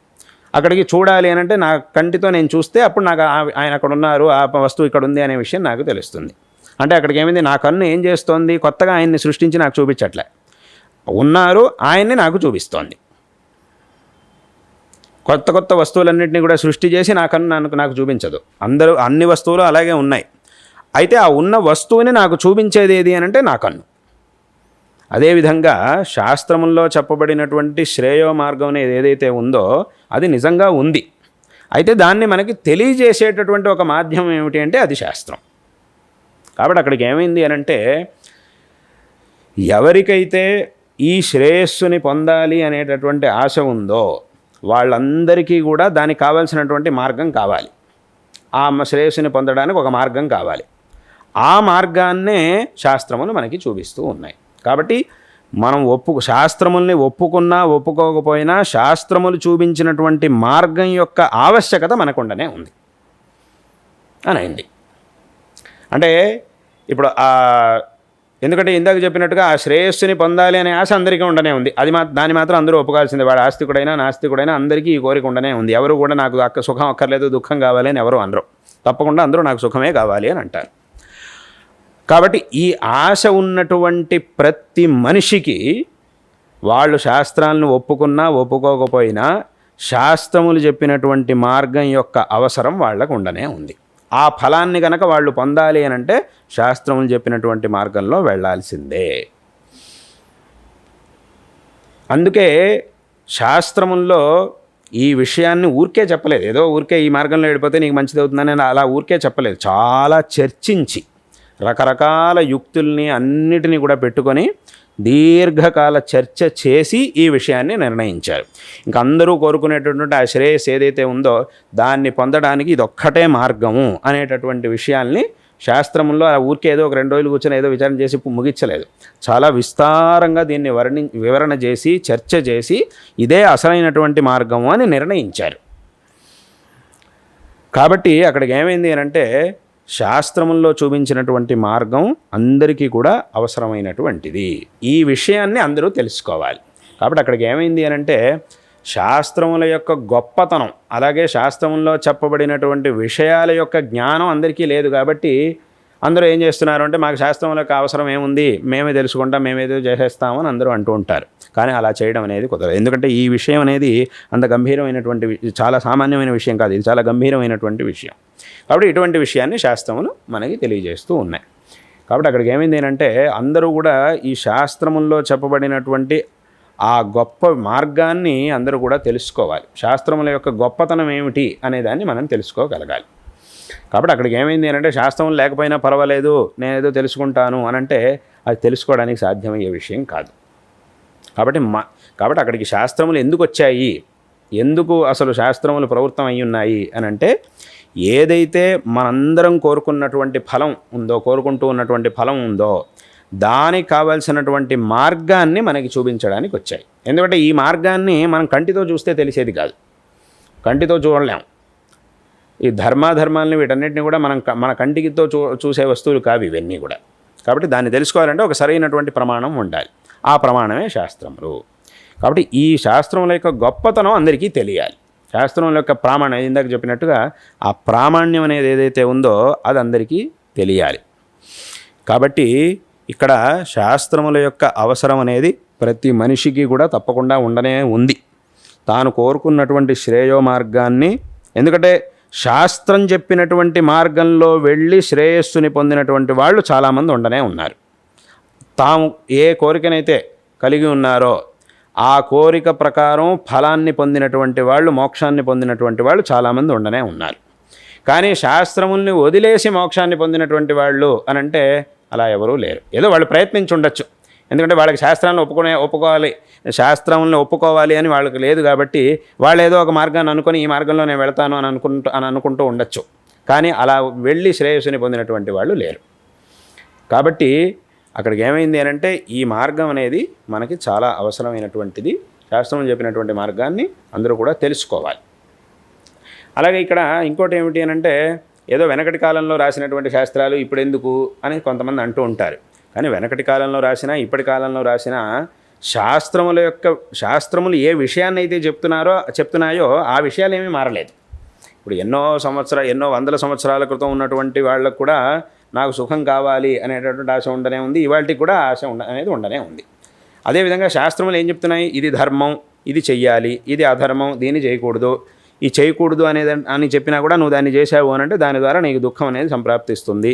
అక్కడికి చూడాలి అని అంటే నా కంటితో నేను చూస్తే అప్పుడు నాకు ఆయన అక్కడ ఉన్నారు, ఆ వస్తువు ఇక్కడ ఉంది అనే విషయం నాకు తెలుస్తుంది. అంటే అక్కడికి ఏమైంది, నా కన్ను ఏం చేస్తోంది? కొత్తగా ఆయన్ని సృష్టించి నాకు చూపించట్లే, ఉన్నారు ఆయన్ని నాకు చూపిస్తోంది. కొత్త వస్తువులన్నింటినీ కూడా సృష్టి చేసి నా కన్ను నాకు చూపించదు. అన్ని వస్తువులు అలాగే ఉన్నాయి. అయితే ఆ ఉన్న వస్తువుని నాకు చూపించేది ఏది అని అంటే నా కన్ను. అదేవిధంగా శాస్త్రముల్లో చెప్పబడినటువంటి శ్రేయో మార్గం అనేది ఏదైతే ఉందో అది నిజంగా ఉంది. అయితే దాన్ని మనకి తెలియజేసేటటువంటి ఒక మాధ్యమం ఏమిటి అంటే అది శాస్త్రం. కాబట్టి అక్కడికి ఏమైంది అని అంటే, ఎవరికైతే ఈ శ్రేయస్సుని పొందాలి అనేటటువంటి ఆశ ఉందో వాళ్ళందరికీ కూడా దానికి కావాల్సినటువంటి మార్గం కావాలి. ఆ శ్రేయస్సుని పొందడానికి ఒక మార్గం కావాలి. ఆ మార్గాన్నే శాస్త్రములు మనకి చూపిస్తూ ఉన్నాయి. కాబట్టి మనం శాస్త్రముల్ని ఒప్పుకున్నా ఒప్పుకోకపోయినా శాస్త్రములు చూపించినటువంటి మార్గం యొక్క ఆవశ్యకత మనకుండానే ఉంది అని అయింది. అంటే ఇప్పుడు ఎందుకంటే ఇందాక చెప్పినట్టుగా ఆ శ్రేయస్సుని పొందాలి అనే ఆశ అందరికీ ఉండనే ఉంది. దాన్ని మాత్రం అందరూ ఒప్పుకోవాల్సిందే. వాడు ఆస్తికుడైనా నాస్తికుడైనా అందరికీ ఈ కోరిక ఉండనే ఉంది. ఎవరు కూడా నాకు సుఖం అక్కర్లేదు, దుఃఖం కావాలి అని ఎవరు అనరు. తప్పకుండా అందరూ నాకు సుఖమే కావాలి అని అంటారు. కాబట్టి ఈ ఆశ ఉన్నటువంటి ప్రతి మనిషికి వాళ్ళు శాస్త్రాలను ఒప్పుకున్నా ఒప్పుకోకపోయినా శాస్త్రములు చెప్పినటువంటి మార్గం యొక్క అవసరం వాళ్ళకు ఉండనే ఉంది. ఆ ఫలాన్ని కనుక వాళ్ళు పొందాలి అని అంటే శాస్త్రములు చెప్పినటువంటి మార్గంలో వెళ్ళాల్సిందే. అందుకే శాస్త్రముల్లో ఈ విషయాన్ని ఊరికే చెప్పలేదు. ఏదో ఊరికే ఈ మార్గంలో వెళ్ళిపోతే నీకు మంచిది అవుతుందని అలా ఊరికే చెప్పలేదు. చాలా చర్చించి రకరకాల యుక్తుల్ని అన్నిటినీ కూడా పెట్టుకొని దీర్ఘకాల చర్చ చేసి ఈ విషయాన్ని నిర్ణయించారు. ఇంక అందరూ కోరుకునేటటువంటి ఆ శ్రేయస్సు ఏదైతే ఉందో దాన్ని పొందడానికి ఇదొక్కటే మార్గము అనేటటువంటి విషయాల్ని శాస్త్రంలో ఆ ఊరికే ఏదో ఒక 2 రోజులు కూర్చొని ఏదో విచారణ చేసి ముగించలేదు. చాలా విస్తారంగా దీన్ని వివరణ చేసి చర్చ చేసి ఇదే అసలైనటువంటి మార్గము అని నిర్ణయించారు. కాబట్టి అక్కడికి ఏమైంది అని అంటే, శాస్త్రముల్లో చూపించినటువంటి మార్గం అందరికీ కూడా అవసరమైనటువంటిది. ఈ విషయాన్ని అందరూ తెలుసుకోవాలి. కాబట్టి అక్కడికి ఏమైంది అని అంటే, శాస్త్రముల యొక్క గొప్పతనం అలాగే శాస్త్రముల్లో చెప్పబడినటువంటి విషయాల యొక్క జ్ఞానం అందరికీ లేదు. కాబట్టి అందరూ ఏం చేస్తున్నారు అంటే, మాకు శాస్త్రముల యొక్క అవసరం ఏముంది, మేమే తెలుసుకుంటాం, మేమేదో చేసేస్తామని అందరూ అంటూ ఉంటారు. కానీ అలా చేయడం అనేది కుదరదు. ఎందుకంటే ఈ విషయం అనేది అంత గంభీరమైనటువంటి చాలా సామాన్యమైన విషయం కాదు, ఇది చాలా గంభీరమైనటువంటి విషయం. కాబట్టి ఇటువంటి విషయాన్ని శాస్త్రములు మనకి తెలియజేస్తూ ఉన్నాయి. కాబట్టి అక్కడికి ఏమైంది అంటే అందరూ కూడా ఈ శాస్త్రముల్లో చెప్పబడినటువంటి ఆ గొప్ప మార్గాన్ని అందరూ కూడా తెలుసుకోవాలి. శాస్త్రముల యొక్క గొప్పతనం ఏమిటి అనేదాన్ని మనం తెలుసుకోగలగాలి. కాబట్టి అక్కడికి ఏమైంది అంటే శాస్త్రం లేకపోయినా పర్వాలేదు, నేనేదో తెలుసుకుంటాను అని అంటే అది తెలుసుకోవడానికి సాధ్యమయ్యే విషయం కాదు. కాబట్టి అక్కడికి శాస్త్రములు ఎందుకు వచ్చాయి, ఎందుకు అసలు శాస్త్రములు ప్రవృత్తం అయి ఉన్నాయి అని అంటే ఏదైతే మనందరం కోరుకుంటూ ఉన్నటువంటి ఫలం ఉందో దానికి కావాల్సినటువంటి మార్గాన్ని మనకి చూపించడానికి వచ్చాయి. ఎందుకంటే ఈ మార్గాన్ని మనం కంటితో చూస్తే తెలిసేది కాదు, కంటితో చూడలేం. ఈ ధర్మాధర్మాలని వీటన్నిటిని కూడా మన కంటితో చూసే వస్తువులు కావు ఇవన్నీ కూడా. కాబట్టి దాన్ని తెలుసుకోవాలంటే ఒక సరైనటువంటి ప్రమాణం ఉండాలి. ఆ ప్రమాణమే శాస్త్రములు. కాబట్టి ఈ శాస్త్రముల యొక్క గొప్పతనం అందరికీ తెలియాలి. శాస్త్రముల యొక్క ప్రామాణ్యం ఇందాక చెప్పినట్టుగా ఆ ప్రామాణ్యం అనేది ఏదైతే ఉందో అది అందరికీ తెలియాలి. కాబట్టి ఇక్కడ శాస్త్రముల యొక్క అవసరం అనేది ప్రతి మనిషికి కూడా తప్పకుండా ఉండనే ఉంది. తాను కోరుకున్నటువంటి శ్రేయో మార్గాన్ని, ఎందుకంటే శాస్త్రం చెప్పినటువంటి మార్గంలో వెళ్ళి శ్రేయస్సుని పొందినటువంటి వాళ్ళు చాలామంది ఉండనే ఉన్నారు. తాము ఏ కోరికనైతే కలిగి ఉన్నారో ఆ కోరిక ప్రకారం ఫలాన్ని పొందినటువంటి వాళ్ళు, మోక్షాన్ని పొందినటువంటి వాళ్ళు చాలామంది ఉండనే ఉన్నారు. కానీ శాస్త్రముల్ని వదిలేసి మోక్షాన్ని పొందినటువంటి వాళ్ళు అని అంటే అలా ఎవరూ లేరు. ఏదో వాళ్ళు ప్రయత్నించి ఉండొచ్చు, ఎందుకంటే వాళ్ళకి శాస్త్రాలను ఒప్పుకోవాలి అని వాళ్ళకి లేదు. కాబట్టి వాళ్ళు ఏదో ఒక మార్గాన్ని అనుకొని ఈ మార్గంలో నేను వెళతాను అని అనుకుంటూ ఉండొచ్చు. కానీ అలా వెళ్ళి శ్రేయస్సుని పొందినటువంటి వాళ్ళు లేరు. కాబట్టి అక్కడికి ఏమైంది అంటే ఈ మార్గం అనేది మనకి చాలా అవసరమైనటువంటిది. శాస్త్రం చెప్పినటువంటి మార్గాన్ని అందరూ కూడా తెలుసుకోవాలి. అలాగే ఇక్కడ ఇంకోటి ఏమిటి అంటే ఏదో వెనకటి కాలంలో రాసినటువంటి శాస్త్రాలు ఇప్పుడు ఎందుకు అని కొంతమంది అంటూ ఉంటారు. కానీ వెనకటి కాలంలో రాసినా ఇప్పటి కాలంలో రాసినా శాస్త్రములు ఏ విషయాన్ని అయితే చెప్తున్నాయో ఆ విషయాలు ఏమీ మారలేదు. ఇప్పుడు ఎన్నో వందల సంవత్సరాల క్రితం ఉన్నటువంటి వాళ్ళకు కూడా నాకు సుఖం కావాలి అనేటటువంటి ఆశ ఉండనే ఉంది, ఇవాళకి కూడా ఆశ అనేది ఉండనే ఉంది. అదేవిధంగా శాస్త్రములు ఏం చెప్తున్నాయి, ఇది ధర్మం, ఇది చెయ్యాలి, ఇది అధర్మం, దీన్ని చేయకూడదు, ఈ చేయకూడదు అని చెప్పినా కూడా నువ్వు దాన్ని చేసావు అని అంటే దాని ద్వారా నీకు దుఃఖం అనేది సంప్రాప్తిస్తుంది.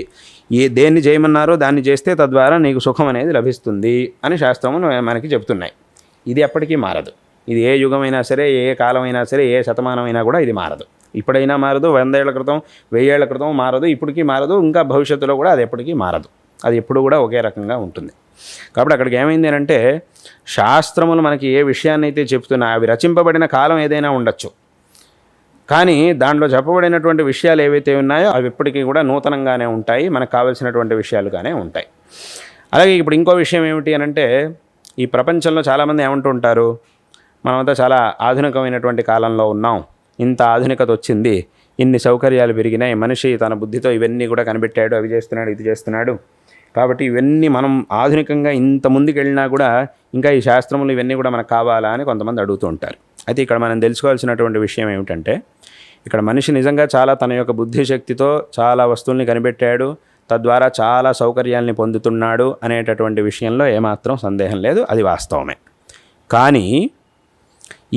దేన్ని చేయమన్నారో దాన్ని చేస్తే తద్వారా నీకు సుఖం అనేది లభిస్తుంది అని శాస్త్రములు మనకి చెప్తున్నాయి. ఇది ఎప్పటికీ మారదు. ఇది ఏ యుగమైనా సరే, ఏ కాలమైనా సరే, ఏ శతమానమైనా కూడా ఇది మారదు. ఇప్పుడైనా మారదు, 100 ఏళ్ల క్రితం 1000 ఏళ్ల క్రితం మారదు, ఇప్పటికీ మారదు, ఇంకా భవిష్యత్తులో కూడా అది ఎప్పటికీ మారదు. అది ఎప్పుడు కూడా ఒకే రకంగా ఉంటుంది. కాబట్టి అక్కడికి ఏమైంది అంటే శాస్త్రములు మనకి ఏ విషయాన్ని అయితే చెప్తున్నాయి అవి రచింపబడిన కాలం ఏదైనా ఉండొచ్చు, కానీ దాంట్లో చెప్పబడినటువంటి విషయాలు ఏవైతే ఉన్నాయో అవి ఎప్పటికీ కూడా నూతనంగానే ఉంటాయి, మనకు కావాల్సినటువంటి విషయాలుగానే ఉంటాయి. అలాగే ఇప్పుడు ఇంకో విషయం ఏమిటి అంటే ఈ ప్రపంచంలో చాలామంది ఏమంటూ ఉంటారు, మనమంతా చాలా ఆధునికమైనటువంటి కాలంలో ఉన్నాం, ఇంత ఆధునికత వచ్చింది, ఇన్ని సౌకర్యాలు పెరిగినాయి, మనిషి తన బుద్ధితో ఇవన్నీ కూడా కనిపెట్టాడు, అవి చేస్తున్నాడు, ఇది చేస్తున్నాడు, కాబట్టి ఇవన్నీ మనం ఆధునికంగా ఇంత ముందుకు వెళ్ళినా కూడా ఇంకా ఈ శాస్త్రములు ఇవన్నీ కూడా మనకు కావాలా అని కొంతమంది అడుగుతూ ఉంటారు. అయితే ఇక్కడ మనం తెలుసుకోవాల్సినటువంటి విషయం ఏమిటంటే ఇక్కడ మనిషి నిజంగా చాలా తన యొక్క బుద్ధిశక్తితో చాలా వస్తువుల్ని కనిపెట్టాడు, తద్వారా చాలా సౌకర్యాల్ని పొందుతున్నాడు అనేటటువంటి విషయంలో ఏమాత్రం సందేహం లేదు, అది వాస్తవమే. కానీ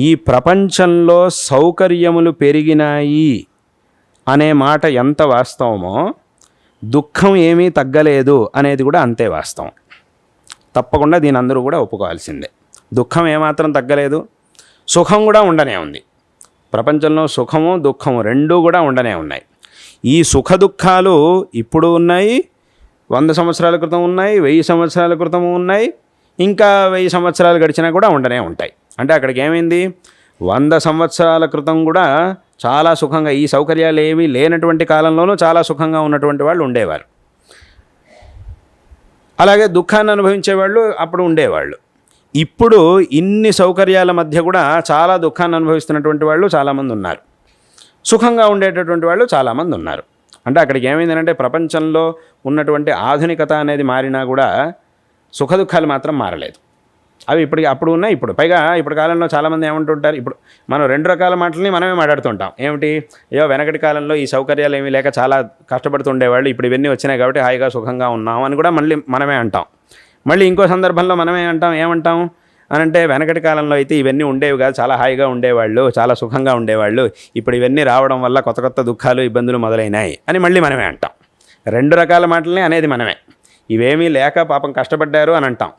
ఈ ప్రపంచంలో సౌకర్యములు పెరిగినాయి అనే మాట ఎంత వాస్తవమో దుఃఖం ఏమీ తగ్గలేదు అనేది కూడా అంతే వాస్తవం. తప్పకుండా దీని అందరూ కూడా ఒప్పుకోవాల్సిందే. దుఃఖం ఏమాత్రం తగ్గలేదు, సుఖం కూడా ఉండనే ఉంది. ప్రపంచంలో సుఖము దుఃఖము రెండూ కూడా ఉండనే ఉన్నాయి. ఈ సుఖ దుఃఖాలు ఇప్పుడు ఉన్నాయి, 100 సంవత్సరాల క్రితం ఉన్నాయి, 1000 సంవత్సరాల క్రితం ఉన్నాయి, ఇంకా 1000 సంవత్సరాలు గడిచినా కూడా ఉండనే ఉంటాయి. అంటే అక్కడికి ఏమైంది, 100 సంవత్సరాల క్రితం కూడా చాలా సుఖంగా, ఈ సౌకర్యాలు ఏమీ లేనటువంటి కాలంలోనూ చాలా సుఖంగా ఉన్నటువంటి వాళ్ళు ఉండేవారు. అలాగే దుఃఖాన్ని అనుభవించేవాళ్ళు అప్పుడు ఉండేవాళ్ళు. ఇప్పుడు ఇన్ని సౌకర్యాల మధ్య కూడా చాలా దుఃఖాన్ని అనుభవిస్తున్నటువంటి వాళ్ళు చాలామంది ఉన్నారు, సుఖంగా ఉండేటటువంటి వాళ్ళు చాలామంది ఉన్నారు. అంటే అక్కడికి ఏమైందంటే ప్రపంచంలో ఉన్నటువంటి ఆధునికత అనేది మారినా కూడా సుఖ దుఃఖాలు మాత్రం మారలేదు. అవి అప్పుడు ఉన్నాయి. పైగా ఇప్పుడు కాలంలో చాలామంది ఏమంటుంటారు, ఇప్పుడు మనం 2 రకాల మాటలని మనమే మాట్లాడుతుంటాం. ఏమిటి, వెనకటి కాలంలో ఈ సౌకర్యాలు ఏమీ లేక చాలా కష్టపడుతుండేవాళ్ళు, ఇప్పుడు ఇవన్నీ వచ్చినాయి కాబట్టి హాయిగా సుఖంగా ఉన్నాం అని కూడా మళ్ళీ మనమే అంటాం. మళ్ళీ ఇంకో సందర్భంలో మనమే ఏమంటాం అనంటే వెనకటి కాలంలో అయితే ఇవన్నీ ఉండేవి కాదు, చాలా హాయిగా ఉండేవాళ్ళు, చాలా సుఖంగా ఉండేవాళ్ళు, ఇప్పుడు ఇవన్నీ రావడం వల్ల కొత్త కొత్త దుఃఖాలు ఇబ్బందులు మొదలైనాయి అని మళ్ళీ మనమే అంటాం. 2 రకాల మాటలని అనేది మనమే. ఇవేమీ లేక పాపం కష్టపడ్డారు అని అంటాం.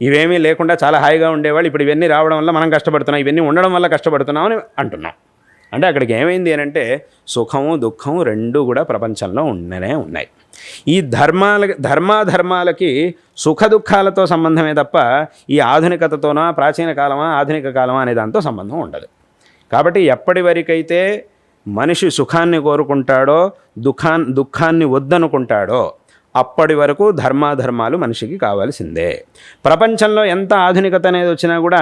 ఇవేమీ లేకుండా చాలా హాయిగా ఉండేవాళ్ళు, ఇప్పుడు ఇవన్నీ రావడం వల్ల మనం కష్టపడుతున్నాం, ఇవన్నీ ఉండడం వల్ల కష్టపడుతున్నాం అని అంటున్నాం. అంటే అక్కడికి ఏమైంది అని అంటే సుఖము దుఃఖము రెండూ కూడా ప్రపంచంలో ఉండనే ఉన్నాయి. ఈ ధర్మాధర్మాలకి సుఖ దుఃఖాలతో సంబంధమే తప్ప ఈ ఆధునికతతోనా ప్రాచీన కాలమా ఆధునిక కాలమా అనే దాంతో సంబంధం ఉండదు. కాబట్టి ఎప్పటి వరకైతే మనిషి సుఖాన్ని కోరుకుంటాడో దుఃఖాన్ని వద్దనుకుంటాడో అప్పటి వరకు ధర్మాధర్మాలు మనిషికి కావాల్సిందే. ప్రపంచంలో ఎంత ఆధునికత అనేది వచ్చినా కూడా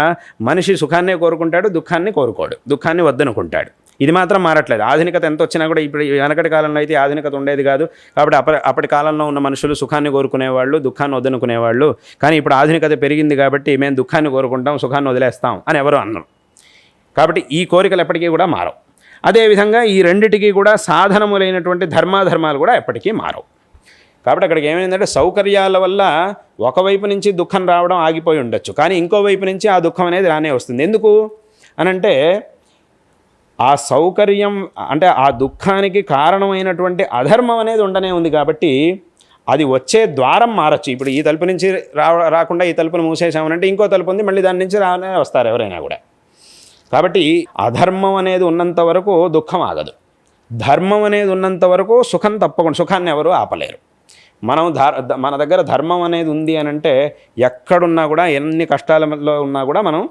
మనిషి సుఖాన్నే కోరుకుంటాడు, దుఃఖాన్ని కోరుకోడు, దుఃఖాన్ని వద్దనుకుంటాడు. ఇది మాత్రం మారట్లేదు. ఆధునికత ఎంత వచ్చినా కూడా ఇప్పుడు వెనకటి కాలంలో అయితే ఆధునికత ఉండేది కాదు. కాబట్టి అప్పటి కాలంలో ఉన్న మనుషులు సుఖాన్ని కోరుకునేవాళ్ళు, దుఃఖాన్ని వద్దనుకునేవాళ్ళు. కానీ ఇప్పుడు ఆధునికత పెరిగింది కాబట్టి మేము దుఃఖాన్ని కోరుకుంటాం, సుఖాన్ని వదిలేస్తాం అని ఎవరు అన్నారు. కాబట్టి ఈ కోరికలు ఎప్పటికీ కూడా మారవు. అదేవిధంగా ఈ రెండిటికీ కూడా సాధనములైనటువంటి ధర్మాధర్మాలు కూడా ఎప్పటికీ మారవు. కాబట్టి అక్కడికి ఏమైందంటే సౌకర్యాల వల్ల ఒకవైపు నుంచి దుఃఖం రావడం ఆగిపోయి ఉండొచ్చు, కానీ ఇంకోవైపు నుంచి ఆ దుఃఖం అనేది రానే వస్తుంది. ఎందుకు అనంటే ఆ సౌకర్యం అంటే ఆ దుఃఖానికి కారణమైనటువంటి అధర్మం అనేది ఉండనే ఉంది కాబట్టి అది వచ్చే ద్వారం మారచ్చు. ఇప్పుడు ఈ తలుపు నుంచి రాకుండా ఈ తలుపును మూసేసామనంటే ఇంకో తలుపు ఉంది, మళ్ళీ దాని నుంచి రానే వస్తారు ఎవరైనా కూడా. కాబట్టి అధర్మం అనేది ఉన్నంత వరకు దుఃఖం ఆగదు, ధర్మం అనేది ఉన్నంత వరకు సుఖం తప్పకుండా, సుఖాన్ని ఎవరు ఆపలేరు. మన దగ్గర ధర్మం అనేది ఉంది అని అంటే ఎక్కడున్నా కూడా ఎన్ని కష్టాలలో ఉన్నా కూడా మనం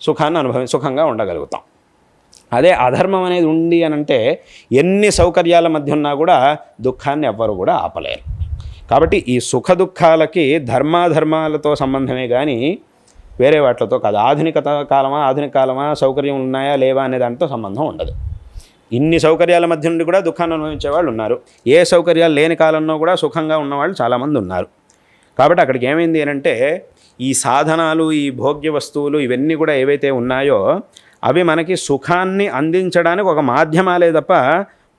సుఖంగా ఉండగలుగుతాం. అదే అధర్మం అనేది ఉంది అని అంటే ఎన్ని సౌకర్యాల మధ్య ఉన్నా కూడా దుఃఖాన్ని ఎవ్వరు కూడా ఆపలేరు. కాబట్టి ఈ సుఖ దుఃఖాలకి ధర్మాధర్మాలతో సంబంధమే కానీ వేరే వాటితో కాదు. ఆధునిక కాలమా సౌకర్యం ఉన్నాయా లేవా అనే దాంతో సంబంధం ఉండదు. ఇన్ని సౌకర్యాల మధ్య నుండి కూడా దుఃఖాన్ని అనుభవించే వాళ్ళు ఉన్నారు, ఏ సౌకర్యాలు లేని కాలంలో కూడా సుఖంగా ఉన్నవాళ్ళు చాలామంది ఉన్నారు. కాబట్టి అక్కడికి ఏమైంది అని అంటే ఈ సాధనాలు, ఈ భోగ్య వస్తువులు ఇవన్నీ కూడా ఏవైతే ఉన్నాయో అవి మనకి సుఖాన్ని అందించడానికి ఒక మాధ్యమాలే తప్ప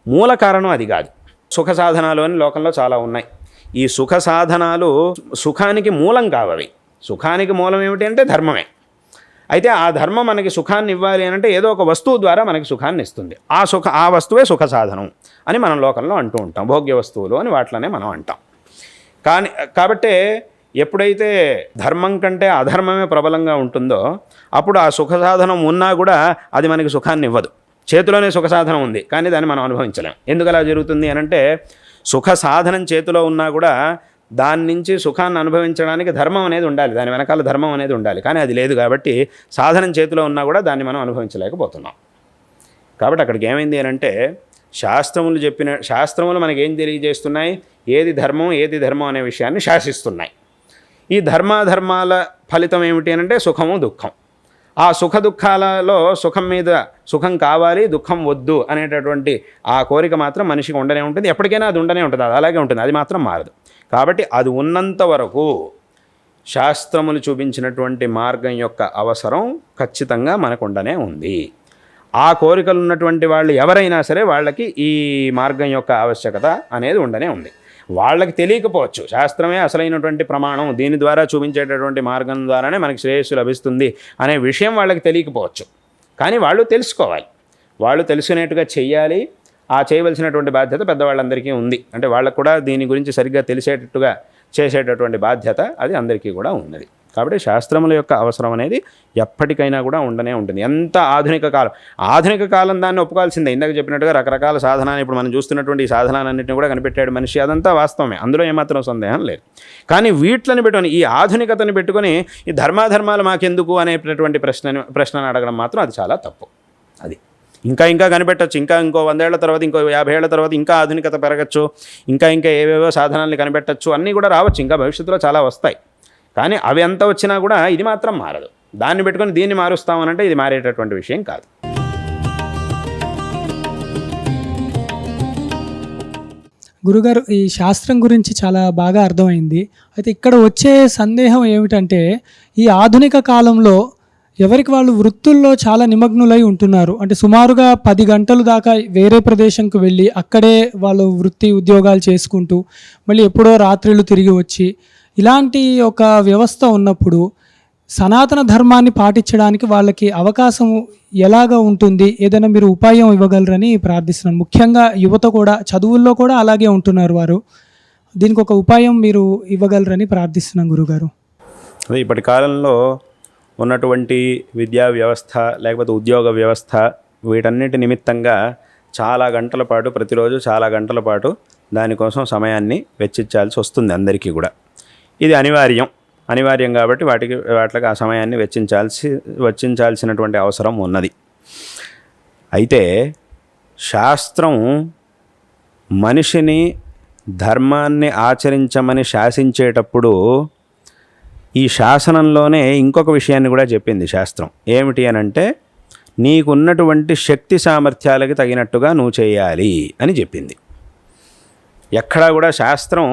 మూల కారణం అది కాదు. సుఖ సాధనాలు అని లోకంలో చాలా ఉన్నాయి. ఈ సుఖ సాధనాలు సుఖానికి మూలం కావవి. సుఖానికి మూలం ఏమిటి అంటే ధర్మమే. అయితే ఆ ధర్మం మనకి సుఖాన్ని ఇవ్వాలి అని అంటే ఏదో ఒక వస్తువు ద్వారా మనకి సుఖాన్ని ఇస్తుంది. ఆ వస్తువే సుఖ సాధనం అని మనం లోకంలో అంటూ ఉంటాం. భోగ్య వస్తువులు అని వాటిలోనే మనం అంటాం. కాబట్టి ఎప్పుడైతే ధర్మం కంటే అధర్మమే ప్రబలంగా ఉంటుందో అప్పుడు ఆ సుఖ సాధనం ఉన్నా కూడా అది మనకి సుఖాన్ని ఇవ్వదు. చేతిలోనే సుఖ సాధనం ఉంది కానీ దాన్ని మనం అనుభవించలేం. ఎందుకు అలా జరుగుతుంది అని అంటే సుఖ సాధనం చేతిలో ఉన్నా కూడా దాని నుంచి సుఖాన్ని అనుభవించడానికి ధర్మం అనేది ఉండాలి, దాని వెనకాల ధర్మం అనేది ఉండాలి. కానీ అది లేదు కాబట్టి సాధనం చేతిలో ఉన్నా కూడా దాన్ని మనం అనుభవించలేకపోతున్నాం. కాబట్టి అక్కడికి ఏమైంది అని అంటే శాస్త్రములు మనకి ఏం తెలియజేస్తున్నాయి, ఏది ధర్మం అనే విషయాన్ని శాసిస్తున్నాయి. ఈ ధర్మాధర్మాల ఫలితం ఏమిటి అని అంటే సుఖము దుఃఖం. ఆ సుఖ దుఃఖాలలో సుఖం కావాలి, దుఃఖం వద్దు అనేటటువంటి ఆ కోరిక మాత్రం మనిషికి ఉండనే ఉంటుంది. ఎప్పటికైనా అది ఉండనే ఉంటుంది, అది అలాగే ఉంటుంది, అది మాత్రం మారదు. కాబట్టి అది ఉన్నంత వరకు శాస్త్రములు చూపించినటువంటి మార్గం యొక్క అవసరం ఖచ్చితంగా మనకు ఉండనే ఉంది. ఆ కోరికలు ఉన్నటువంటి వాళ్ళు ఎవరైనా సరే వాళ్ళకి ఈ మార్గం యొక్క ఆవశ్యకత అనేది ఉండనే ఉంది. వాళ్ళకి తెలియకపోవచ్చు, శాస్త్రమే అసలైనటువంటి ప్రమాణం, దీని ద్వారా చూపించేటటువంటి మార్గం ద్వారానే మనకి శ్రేయస్సు లభిస్తుంది అనే విషయం వాళ్ళకి తెలియకపోవచ్చు. కానీ వాళ్ళు తెలుసుకోవాలి, వాళ్ళు తెలుసుకునేట్టుగా చెయ్యాలి. ఆ చేయవలసినటువంటి బాధ్యత పెద్దవాళ్ళందరికీ ఉంది. అంటే వాళ్ళకు కూడా దీని గురించి సరిగ్గా తెలిసేటట్టుగా చేసేటటువంటి బాధ్యత అది అందరికీ కూడా ఉన్నది. కాబట్టి శాస్త్రముల యొక్క అవసరం అనేది ఎప్పటికైనా కూడా ఉండనే ఉంటుంది. ఎంత ఆధునిక కాలం దాన్ని ఒప్పుకోవాల్సిందే. ఇందాక చెప్పినట్టుగా రకరకాల సాధనాలు ఇప్పుడు మనం చూస్తున్నటువంటి ఈ సాధనాలన్నింటినీ కూడా కనిపెట్టాడు మనిషి, అదంతా వాస్తవమే, అందులో ఏమాత్రం సందేహం లేదు. కానీ వీటిని పెట్టుకొని ఈ ఆధునికతను పెట్టుకొని ఈ ధర్మాధర్మాలు మాకెందుకు అనేటటువంటి ప్రశ్నను అడగడం మాత్రం అది చాలా తప్పు. అది ఇంకా కనిపెట్టచ్చు, ఇంకో 100 ఏళ్ల తర్వాత, ఇంకో 50 ఏళ్ల తర్వాత ఇంకా ఆధునికత పెరగచ్చు, ఇంకా ఏవేవో సాధనాలను కనిపెట్టచ్చు, అన్నీ కూడా రావచ్చు, ఇంకా భవిష్యత్తులో చాలా వస్తాయి. కానీ అవి ఎంత వచ్చినా కూడా ఇది మాత్రం మారదు. దాన్ని పెట్టుకొని దీన్ని మారుస్తామనంటే ఇది మారేటటువంటి విషయం కాదు. గురుగారు, ఈ శాస్త్రం గురించి చాలా బాగా అర్థమైంది. అయితే ఇక్కడ వచ్చే సందేహం ఏమిటంటే ఈ ఆధునిక కాలంలో ఎవరికి వాళ్ళు వృత్తుల్లో చాలా నిమగ్నులై ఉంటున్నారు. అంటే సుమారుగా 10 గంటల దాకా వేరే ప్రదేశంకు వెళ్ళి అక్కడే వాళ్ళు వృత్తి ఉద్యోగాలు చేసుకుంటూ మళ్ళీ ఎప్పుడో రాత్రులు తిరిగి వచ్చి ఇలాంటి ఒక వ్యవస్థ ఉన్నప్పుడు సనాతన ధర్మాన్ని పాటించడానికి వాళ్ళకి అవకాశం ఎలాగా ఉంటుంది? ఏదైనా మీరు ఉపాయం ఇవ్వగలరని ప్రార్థిస్తున్నాను. ముఖ్యంగా యువత కూడా చదువుల్లో కూడా అలాగే ఉంటున్నారు వారు. దీనికి ఒక ఉపాయం మీరు ఇవ్వగలరని ప్రార్థిస్తున్నాం గురుగారు. అదే ఇప్పటి కాలంలో ఉన్నటువంటి విద్యా వ్యవస్థ లేకపోతే ఉద్యోగ వ్యవస్థ వీటన్నిటి నిమిత్తంగా చాలా గంటల పాటు ప్రతిరోజు చాలా గంటల పాటు దానికోసం సమయాన్ని వెచ్చించాల్సి వస్తుంది అందరికీ కూడా. ఇది అనివార్యం కాబట్టి వాటికి ఆ సమయాన్ని వెచ్చించాల్సినటువంటి అవసరం ఉన్నది. అయితే శాస్త్రం మనిషిని ధర్మాన్ని ఆచరించమని శాసించేటప్పుడు ఈ శాసనంలోనే ఇంకొక విషయాన్ని కూడా చెప్పింది శాస్త్రం. ఏమిటి అనంటే నీకున్నటువంటి శక్తి సామర్థ్యాలకి తగినట్టుగా నువ్వు చేయాలి అని చెప్పింది. ఎక్కడా కూడా శాస్త్రం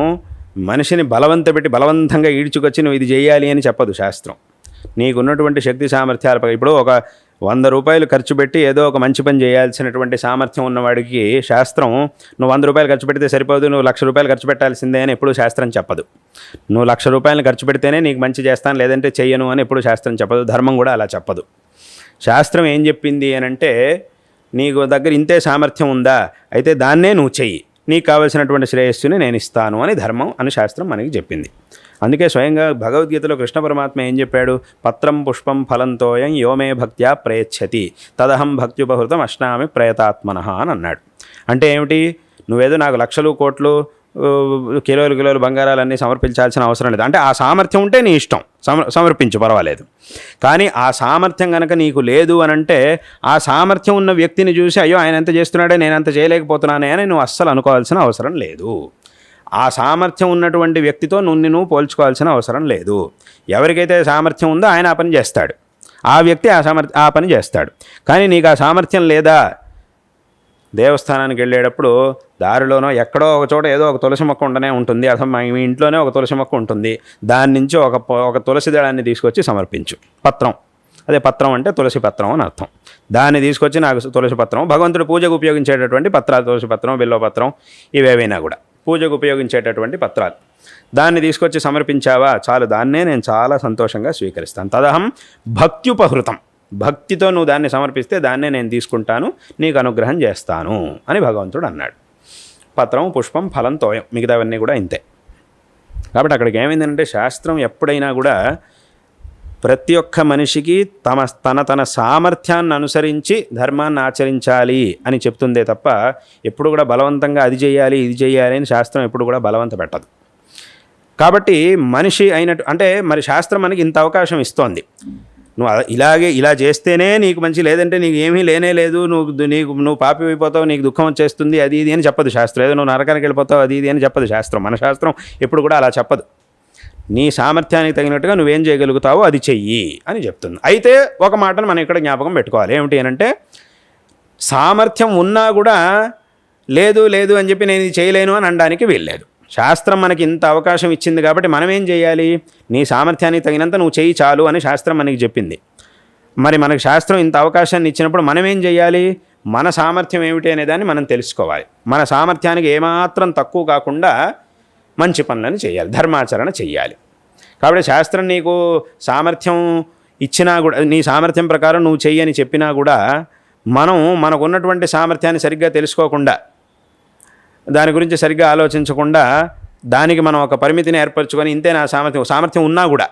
మనిషిని బలవంతంగా ఈడ్చుకొచ్చి నువ్వు ఇది చేయాలి అని చెప్పదు శాస్త్రం. నీకున్నటువంటి శక్తి సామర్థ్యాల ఇప్పుడు ఒక 100 రూపాయలు ఖర్చు పెట్టి ఏదో ఒక మంచి పని చేయాల్సినటువంటి సామర్థ్యం ఉన్నవాడికి శాస్త్రం నువ్వు 100 రూపాయలు ఖర్చు పెడితే సరిపోదు, నువ్వు 1,00,000 రూపాయలు ఖర్చు పెట్టాల్సిందే అని ఎప్పుడు శాస్త్రం చెప్పదు. నువ్వు 1,00,000 రూపాయలు ఖర్చు పెడితేనే నీకు మంచి చేస్తాను లేదంటే చెయ్యను అని ఎప్పుడు శాస్త్రం చెప్పదు. ధర్మం కూడా అలా చెప్పదు. శాస్త్రం ఏం చెప్పింది అనంటే నీకు దగ్గర ఇంతే సామర్థ్యం ఉందా, అయితే దాన్నే నువ్వు చెయ్యి, నీకు కావలసినటువంటి శ్రేయస్సుని నేను ఇస్తాను అని ధర్మం అని శాస్త్రం మనకి చెప్పింది. అందుకే స్వయంగా భగవద్గీతలో కృష్ణ పరమాత్మ ఏం చెప్పాడు? పత్రం పుష్పం ఫలంతోయం యోమే భక్త్యా ప్రయచ్చతి తదహం భక్త్యుపహృతం అశ్నామి ప్రయతాత్మనః అని అన్నాడు. అంటే ఏమిటి? నువ్వేదో నాకు లక్షలు కోట్లు కిలోలు బంగారాలన్నీ సమర్పించాల్సిన అవసరం లేదు. అంటే ఆ సామర్థ్యం ఉంటే నీ ఇష్టం, సమర్పించు, పర్వాలేదు. కానీ ఆ సామర్థ్యం కనుక నీకు లేదు అనంటే ఆ సామర్థ్యం ఉన్న వ్యక్తిని చూసి అయ్యో ఆయన ఎంత చేస్తున్నాడే నేను అంత చేయలేకపోతున్నానే అని నువ్వు అస్సలు అనుకోవాల్సిన అవసరం లేదు. ఆ సామర్థ్యం ఉన్నటువంటి వ్యక్తితో నువ్వు పోల్చుకోవాల్సిన అవసరం లేదు. ఎవరికైతే సామర్థ్యం ఉందో ఆయన ఆ పని చేస్తాడు, ఆ వ్యక్తి ఆ పని చేస్తాడు. కానీ నీకు ఆ సామర్థ్యం లేదా? దేవస్థానానికి వెళ్ళేటప్పుడు దారిలోనో ఎక్కడో ఒక చోట ఏదో ఒక తులసి మొక్క ఉండనే ఉంటుంది, అసలు మీ ఇంట్లోనే ఒక తులసి మొక్క ఉంటుంది, దాని నుంచి ఒక తులసి దళాన్ని తీసుకొచ్చి సమర్పించు. పత్రం, అదే పత్రం అంటే తులసి పత్రం అని అర్థం. దాన్ని తీసుకొచ్చి నాకు తులసి పత్రం, భగవంతుడు పూజకు ఉపయోగించేటటువంటి పత్రాలు, తులసి పత్రం, బిల్వపత్రం, ఇవేవైనా కూడా పూజకు ఉపయోగించేటటువంటి పత్రాలు, దాన్ని తీసుకొచ్చి సమర్పించావా చాలు, దాన్నే నేను చాలా సంతోషంగా స్వీకరిస్తాను. తదహం భక్త్యుపహృతం, భక్తితో నువ్వు దాన్ని సమర్పిస్తే దాన్నే నేను తీసుకుంటాను, నీకు అనుగ్రహం చేస్తాను అని భగవంతుడు అన్నాడు. పత్రం, పుష్పం, ఫలం, తోయం, మిగతావన్నీ కూడా ఇంతే. కాబట్టి ఏమైందంటే శాస్త్రం ఎప్పుడైనా కూడా ప్రతి ఒక్క మనిషికి తన సామర్థ్యాన్ని అనుసరించి ధర్మాన్ని ఆచరించాలి అని చెప్తుందే తప్ప ఎప్పుడు కూడా బలవంతంగా అది చేయాలి ఇది చేయాలి అని శాస్త్రం ఎప్పుడు కూడా బలవంత పెట్టదు. కాబట్టి మనిషి అయినట్టు అంటే మరి శాస్త్రం మనకి ఇంత అవకాశం ఇస్తోంది, నువ్వు ఇలా చేస్తేనే నీకు మంచి, లేదంటే నీకు ఏమీ లేనే లేదు, నువ్వు పాపి అయిపోతావు, నీకు దుఃఖం వచ్చేస్తుంది, అది ఇది అని చెప్పదు శాస్త్రం. ఏదో నువ్వు నరకానికి వెళ్ళిపోతావు అది ఇది అని చెప్పదు శాస్త్రం. మన శాస్త్రం ఎప్పుడు కూడా అలా చెప్పదు. నీ సామర్థ్యానికి తగినట్టుగా నువ్వేం చేయగలుగుతావో అది చెయ్యి అని చెప్తుంది. అయితే ఒక మాటను మనం ఇక్కడ జ్ఞాపకం పెట్టుకోవాలి. ఏమిటి అనంటే సామర్థ్యం ఉన్నా కూడా లేదు అని చెప్పి నేను ఇది చేయలేను అని అనడానికి వీల్లేదు. శాస్త్రం మనకి ఇంత అవకాశం ఇచ్చింది కాబట్టి మనం ఏం చేయాలి? నీ సామర్థ్యానికి తగినంత నువ్వు చెయ్యి చాలు అని శాస్త్రం మనకి చెప్పింది. మరి మనకు శాస్త్రం ఇంత అవకాశాన్ని ఇచ్చినప్పుడు మనం ఏం చేయాలి? మన సామర్థ్యం ఏమిటి అనేదాన్ని మనం తెలుసుకోవాలి. మన సామర్థ్యానికి ఏమాత్రం తక్కువ కాకుండా మంచి పనులను చేయాలి, ధర్మాచరణ చెయ్యాలి. కాబట్టి శాస్త్రం నీకు సామర్థ్యం ఇచ్చినా కూడా, నీ సామర్థ్యం ప్రకారం నువ్వు చెయ్యని చెప్పినా కూడా మనకు ఉన్నటువంటి సామర్థ్యాన్ని సరిగ్గా తెలుసుకోకుండా, దాని గురించి సరిగ్గా ఆలోచించకుండా, దానికి మనం ఒక పరిమితిని ఏర్పరచుకొని ఇంతే నా సామర్థ్యం ఉన్నా కూడా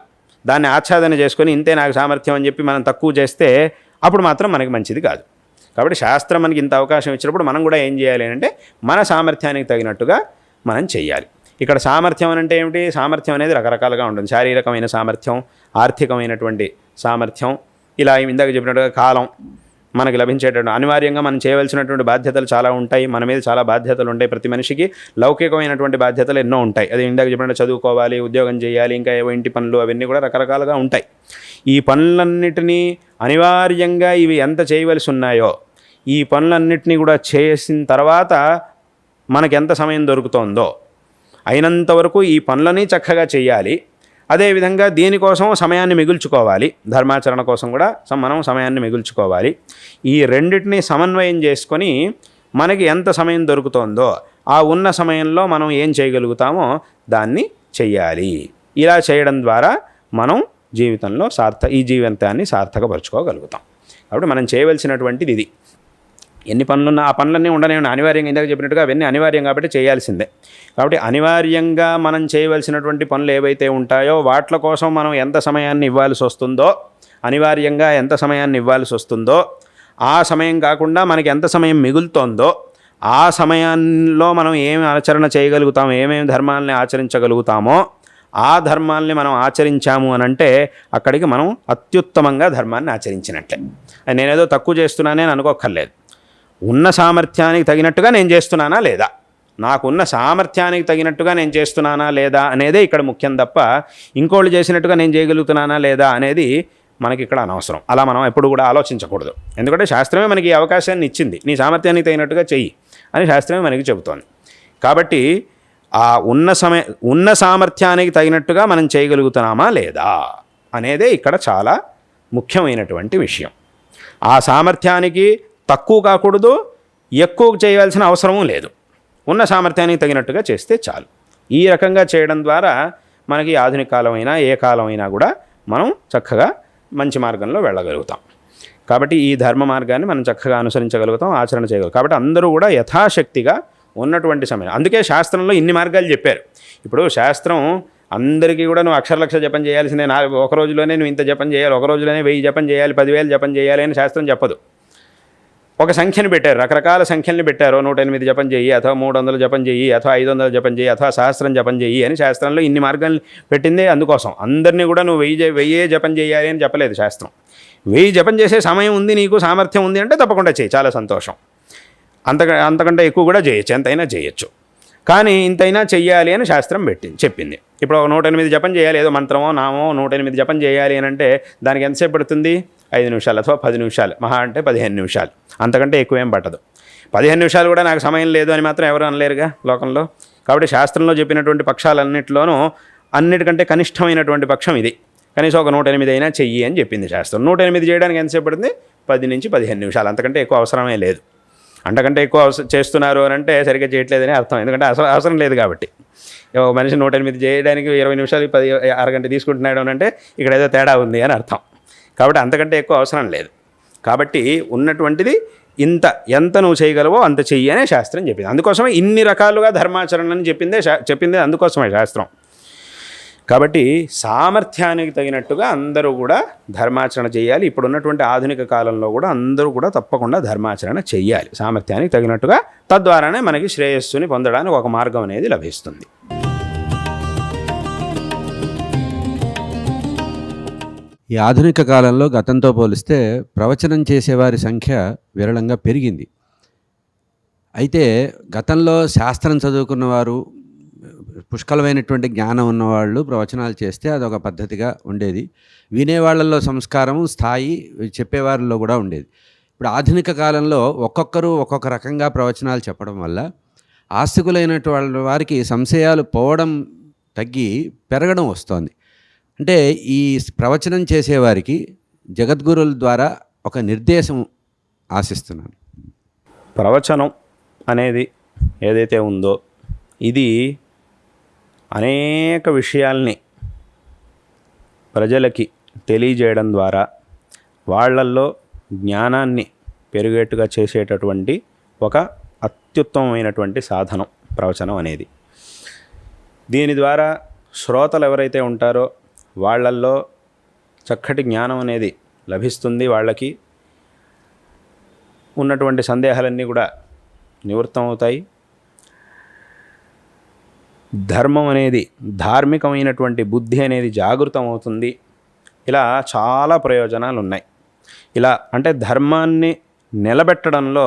దాన్ని ఆచ్ఛాదన చేసుకొని ఇంతే నాకు సామర్థ్యం అని చెప్పి మనం తక్కువ చేస్తే అప్పుడు మాత్రం మనకి మంచిది కాదు. కాబట్టి శాస్త్రం మనకి ఇంత అవకాశం ఇచ్చినప్పుడు మనం కూడా ఏం చేయాలి అంటే మన సామర్థ్యానికి తగినట్టుగా మనం చెయ్యాలి. ఇక్కడ సామర్థ్యం అంటే ఏమిటి? సామర్థ్యం అనేది రకరకాలుగా ఉంటుంది. శారీరకమైన సామర్థ్యం, ఆర్థికమైనటువంటి సామర్థ్యం, ఇలా ఇందాక చెప్పినట్టుగా కాలం మనకి లభించేటటువంటి, అనివార్యంగా మనం చేయవలసినటువంటి బాధ్యతలు చాలా ఉంటాయి, మన మీద చాలా బాధ్యతలు ఉంటాయి. ప్రతి మనిషికి లౌకికమైనటువంటి బాధ్యతలు ఎన్నో ఉంటాయి. అది ఇందాక చెప్పినట్టు చదువుకోవాలి, ఉద్యోగం చేయాలి, ఇంకా ఏవో ఇంటి పనులు, అవన్నీ కూడా రకరకాలుగా ఉంటాయి. ఈ పనులన్నిటినీ అనివార్యంగా ఇవి ఎంత చేయవలసి ఉన్నాయో ఈ పనులన్నిటినీ కూడా చేసిన తర్వాత మనకు ఎంత సమయం దొరుకుతోందో అయినంత వరకు ఈ పనులని చక్కగా చేయాలి. అదేవిధంగా దీనికోసం సమయాన్ని మిగుల్చుకోవాలి, ధర్మాచరణ కోసం కూడా మనం సమయాన్ని మిగుల్చుకోవాలి. ఈ రెండింటినీ సమన్వయం చేసుకొని మనకి ఎంత సమయం దొరుకుతోందో ఆ ఉన్న సమయంలో మనం ఏం చేయగలుగుతామో దాన్ని చెయ్యాలి. ఇలా చేయడం ద్వారా మనం జీవితంలో ఈ జీవితాన్ని సార్థకపరచుకోగలుగుతాం. కాబట్టి మనం చేయవలసినటువంటిది ఇది. ఎన్ని పనులున్నా ఆ పనులన్నీ ఉండనివ్వండి, అనివార్యంగా ఇందాక చెప్పినట్టుగా అవన్నీ అనివార్యం కాబట్టి చేయాల్సిందే. కాబట్టి అనివార్యంగా మనం చేయవలసినటువంటి పనులు ఏవైతే ఉంటాయో వాటి కోసం మనం ఎంత సమయాన్ని ఇవ్వాల్సి వస్తుందో, అనివార్యంగా ఎంత సమయాన్ని ఇవ్వాల్సి వస్తుందో, ఆ సమయం కాకుండా మనకి ఎంత సమయం మిగులుతోందో ఆ సమయంలో మనం ఏమి ఆచరణ చేయగలుగుతామో, ఏమేమి ధర్మాలని ఆచరించగలుగుతామో ఆ ధర్మాల్ని మనం ఆచరించాము అని అంటే అక్కడికి మనం అత్యుత్తమంగా ధర్మాన్ని ఆచరించినట్లే. నేనేదో తక్కువ చేస్తున్నానే అని అనుకోక్కర్లేదు. ఉన్న సామర్థ్యానికి తగినట్టుగా నేను చేస్తున్నానా లేదా, నాకున్న సామర్థ్యానికి తగినట్టుగా నేను చేస్తున్నానా లేదా అనేదే ఇక్కడ ముఖ్యం తప్ప ఇంకోళ్ళు చేసినట్టుగా నేను చేయగలుగుతున్నానా లేదా అనేది మనకి ఇక్కడ అనవసరం. అలా మనం ఎప్పుడు కూడా ఆలోచించకూడదు. ఎందుకంటే శాస్త్రమే మనకి ఈ అవకాశాన్ని ఇచ్చింది, నీ సామర్థ్యానికి తగినట్టుగా చెయ్యి అని శాస్త్రమే మనకి చెబుతోంది. కాబట్టి ఆ ఉన్న సామర్థ్యానికి తగినట్టుగా మనం చేయగలుగుతున్నామా లేదా అనేదే ఇక్కడ చాలా ముఖ్యమైనటువంటి విషయం. ఆ సామర్థ్యానికి తక్కువ కాకూడదు, ఎక్కువ చేయవలసిన అవసరమూ లేదు. ఉన్న సామర్థ్యానికి తగినట్టుగా చేస్తే చాలు. ఈ రకంగా చేయడం ద్వారా మనకి ఆధునిక కాలమైనా ఏ కాలమైనా కూడా మనం చక్కగా మంచి మార్గంలో వెళ్ళగలుగుతాం. కాబట్టి ఈ ధర్మ మార్గాన్ని మనం చక్కగా అనుసరించగలుగుతాం, ఆచరణ చేయగలుగుతాం. కాబట్టి అందరూ కూడా యథాశక్తిగా ఉన్నటువంటి సమయం. అందుకే శాస్త్రంలో ఇన్ని మార్గాలు చెప్పారు. ఇప్పుడు శాస్త్రం అందరికీ కూడా నువ్వు అక్షరలక్ష జపం చేయాల్సిందే, ఒక రోజులోనే నువ్వు ఇంత జపం చేయాలి, ఒక రోజులోనే 1000 జపం చేయాలి, 10,000 జపం చేయాలి అని శాస్త్రం చెప్పదు. ఒక సంఖ్యను పెట్టారు, రకరకాల సంఖ్యల్ని పెట్టారు. 108 జపం చెయ్యి, అథవా 300 జపం చెయ్యి, అథవా 500 జపం చెయ్యి, అథవా 1000 జపం చెయ్యి అని శాస్త్రంలో ఇన్ని మార్గాలు పెట్టిందే అందుకోసం. అందరినీ కూడా నువ్వు 1000 జపం చేయాలి అని చెప్పలేదు శాస్త్రం. 1000 జపం చేసే సమయం ఉంది, నీకు సామర్థ్యం ఉంది అంటే తప్పకుండా చేయి, చాలా సంతోషం. అంతకంటే ఎక్కువ కూడా చేయొచ్చు, ఎంతైనా చేయొచ్చు. కానీ ఇంతైనా చెయ్యాలి అని శాస్త్రం చెప్పింది. ఇప్పుడు 108 జపం చేయాలి, ఏదో మంత్రమో నామో 108 జపం చేయాలి అని అంటే దానికి ఎంతసేపు పడుతుంది? 5 నిమిషాలు అథవా 10 నిమిషాలు, మహా అంటే 15 నిమిషాలు, అంతకంటే ఎక్కువేం పట్టదు. 15 నిమిషాలు కూడా నాకు సమయం లేదు అని మాత్రం ఎవరు అనలేరుగా లోకంలో. కాబట్టి శాస్త్రంలో చెప్పినటువంటి పక్షాలన్నింటిలోనూ అన్నిటికంటే కనిష్టమైనటువంటి పక్షం ఇది. కనీసం ఒక 108 అయినా చెయ్యి అని చెప్పింది శాస్త్రం. 108 చేయడానికి ఎంతసేపు పడుతుంది? 10 నుంచి 15 నిమిషాలు, అంతకంటే ఎక్కువ అవసరమే లేదు. అంతకంటే ఎక్కువ చేస్తున్నారు అని అంటే సరిగ్గా చేయట్లేదని అర్థం. ఎందుకంటే అవసరం లేదు కాబట్టి. ఒక మనిషి 108 చేయడానికి 20 నిమిషాలు 10 అరగంట తీసుకుంటున్నాడు అని అంటే ఇక్కడ ఏదో తేడా ఉంది అని అర్థం. కాబట్టి అంతకంటే ఎక్కువ అవసరం లేదు. కాబట్టి ఉన్నటువంటిది ఎంత నువ్వు చేయగలవో అంత చెయ్యి అనే శాస్త్రం చెప్పింది. అందుకోసమే ఇన్ని రకాలుగా ధర్మాచరణని చెప్పింది అందుకోసమే శాస్త్రం. కాబట్టి సామర్థ్యానికి తగినట్టుగా అందరూ కూడా ధర్మాచరణ చేయాలి. ఇప్పుడున్నటువంటి ఆధునిక కాలంలో కూడా అందరూ కూడా తప్పకుండా ధర్మాచరణ చేయాలి సామర్థ్యానికి తగినట్టుగా. తద్వారానే మనకి శ్రేయస్సుని పొందడానికి ఒక మార్గం అనేది లభిస్తుంది. ఈ ఆధునిక కాలంలో గతంతో పోలిస్తే ప్రవచనం చేసేవారి సంఖ్య విరళంగా పెరిగింది. అయితే గతంలో శాస్త్రం చదువుకున్నవారు, పుష్కలమైనటువంటి జ్ఞానం ఉన్నవాళ్ళు ప్రవచనాలు చేస్తే అదొక పద్ధతిగా ఉండేది. వినేవాళ్ళల్లో సంస్కారము, స్థాయి, చెప్పేవారిలో కూడా ఉండేది. ఇప్పుడు ఆధునిక కాలంలో ఒక్కొక్కరు ఒక్కొక్క రకంగా ప్రవచనాలు చెప్పడం వల్ల ఆస్తికులైనటువంటి వారికి సంశయాలు పోవడం తగ్గి పెరగడం వస్తోంది. అంటే ఈ ప్రవచనం చేసేవారికి జగద్గురువుల ద్వారా ఒక నిర్దేశం ఆశిస్తున్నాను. ప్రవచనం అనేది ఏదైతే ఉందో ఇది అనేక విషయాల్ని ప్రజలకి తెలియజేయడం ద్వారా వాళ్ళల్లో జ్ఞానాన్ని పెరిగేట్టుగా చేసేటటువంటి ఒక అత్యుత్తమమైనటువంటి సాధనం ప్రవచనం అనేది. దీని ద్వారా శ్రోతలు ఎవరైతే ఉంటారో వాళ్ళల్లో చక్కటి జ్ఞానం అనేది లభిస్తుంది. వాళ్ళకి ఉన్నటువంటి సందేహాలన్నీ కూడా నివృత్తం అవుతాయి. ధర్మం అనేది, ధార్మికమైనటువంటి బుద్ధి అనేది జాగృతం అవుతుంది. ఇలా చాలా ప్రయోజనాలు ఉన్నాయి. ఇలా అంటే ధర్మాన్ని నిలబెట్టడంలో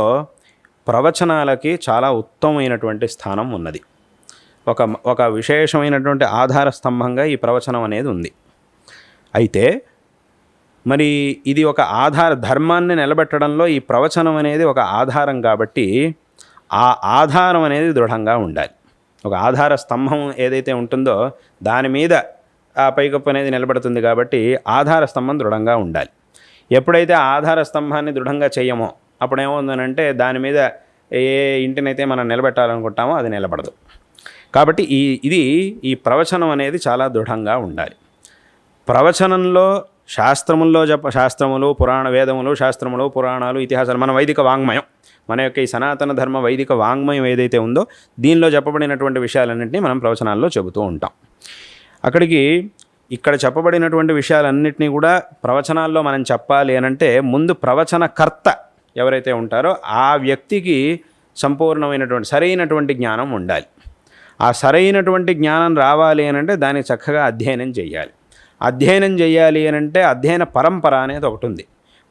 ప్రవచనాలకి చాలా ఉత్తమమైనటువంటి స్థానం ఉన్నది. ఒక విశేషమైనటువంటి ఆధార స్తంభంగా ఈ ప్రవచనం అనేది ఉంది. అయితే మరి ఇది ఒక ధర్మాన్ని నిలబెట్టడంలో ఈ ప్రవచనం అనేది ఒక ఆధారం కాబట్టి ఆ ఆధారం అనేది దృఢంగా ఉండాలి. ఒక ఆధార స్తంభం ఏదైతే ఉంటుందో దాని మీద ఆ పైకప్పు అనేది నిలబడుతుంది కాబట్టి ఆధార స్తంభం దృఢంగా ఉండాలి. ఎప్పుడైతే ఆధార స్తంభాన్ని దృఢంగా చేయమో అప్పుడు ఏమవుతుందనంటే దాని మీద ఏ ఇంటినైతే మనం నిలబెట్టాలనుకుంటామో అది నిలబడదు. కాబట్టి ఈ ప్రవచనం అనేది చాలా దృఢంగా ఉండాలి. ప్రవచనంలో శాస్త్రములు, పురాణ వేదములు, శాస్త్రములు, పురాణాలు, ఇతిహాసాలు, మన వైదిక వాంగ్మయం, మన యొక్క ఈ సనాతన ధర్మ వైదిక వాంగ్మయం ఏదైతే ఉందో దీనిలో చెప్పబడినటువంటి విషయాలన్నింటినీ మనం ప్రవచనాల్లో చెబుతూ ఉంటాం. అక్కడికి ఇక్కడ చెప్పబడినటువంటి విషయాలన్నింటినీ కూడా ప్రవచనాల్లో మనం చెప్పాలి అనంటే ముందు ప్రవచనకర్త ఎవరైతే ఉంటారో ఆ వ్యక్తికి సంపూర్ణమైనటువంటి సరైనటువంటి జ్ఞానం ఉండాలి. ఆ సరైనటువంటి జ్ఞానం రావాలి అనంటే దానికి చక్కగా అధ్యయనం చేయాలి. అధ్యయనం చేయాలి అనంటే అధ్యయన పరంపర అనేది ఒకటి ఉంది.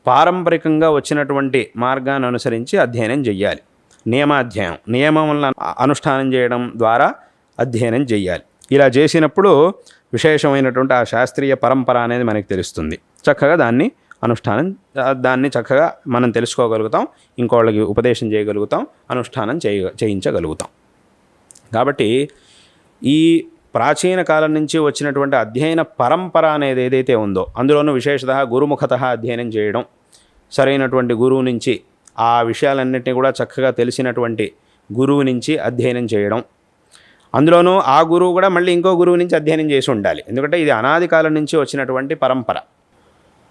పారంపరికంగా వచ్చినటువంటి మార్గాన్ని అనుసరించి అధ్యయనం చేయాలి. నియమాధ్యాయం, నియమములను అనుష్ఠానం చేయడం ద్వారా అధ్యయనం చేయాలి. ఇలా చేసినప్పుడు విశేషమైనటువంటి ఆ శాస్త్రీయ పరంపర అనేది మనకి తెలుస్తుంది. చక్కగా దాన్ని చక్కగా మనం తెలుసుకోగలుగుతాం, ఇంకోళ్ళకి ఉపదేశం చేయగలుగుతాం, అనుష్ఠానం చేయించగలుగుతాం. కాబట్టి ఈ ప్రాచీన కాలం నుంచి వచ్చినటువంటి అధ్యయన పరంపర అనేది ఏదైతే ఉందో అందులోనూ విశేషతః గురుముఖతః అధ్యయనం చేయడం, సరైనటువంటి గురువు నుంచి ఆ విషయాలన్నింటినీ కూడా చక్కగా తెలిసినటువంటి గురువు నుంచి అధ్యయనం చేయడం, అందులోనూ ఆ గురువు కూడా మళ్ళీ ఇంకో గురువు నుంచి అధ్యయనం చేసి ఉండాలి. ఎందుకంటే ఇది అనాది కాలం నుంచి వచ్చినటువంటి పరంపర.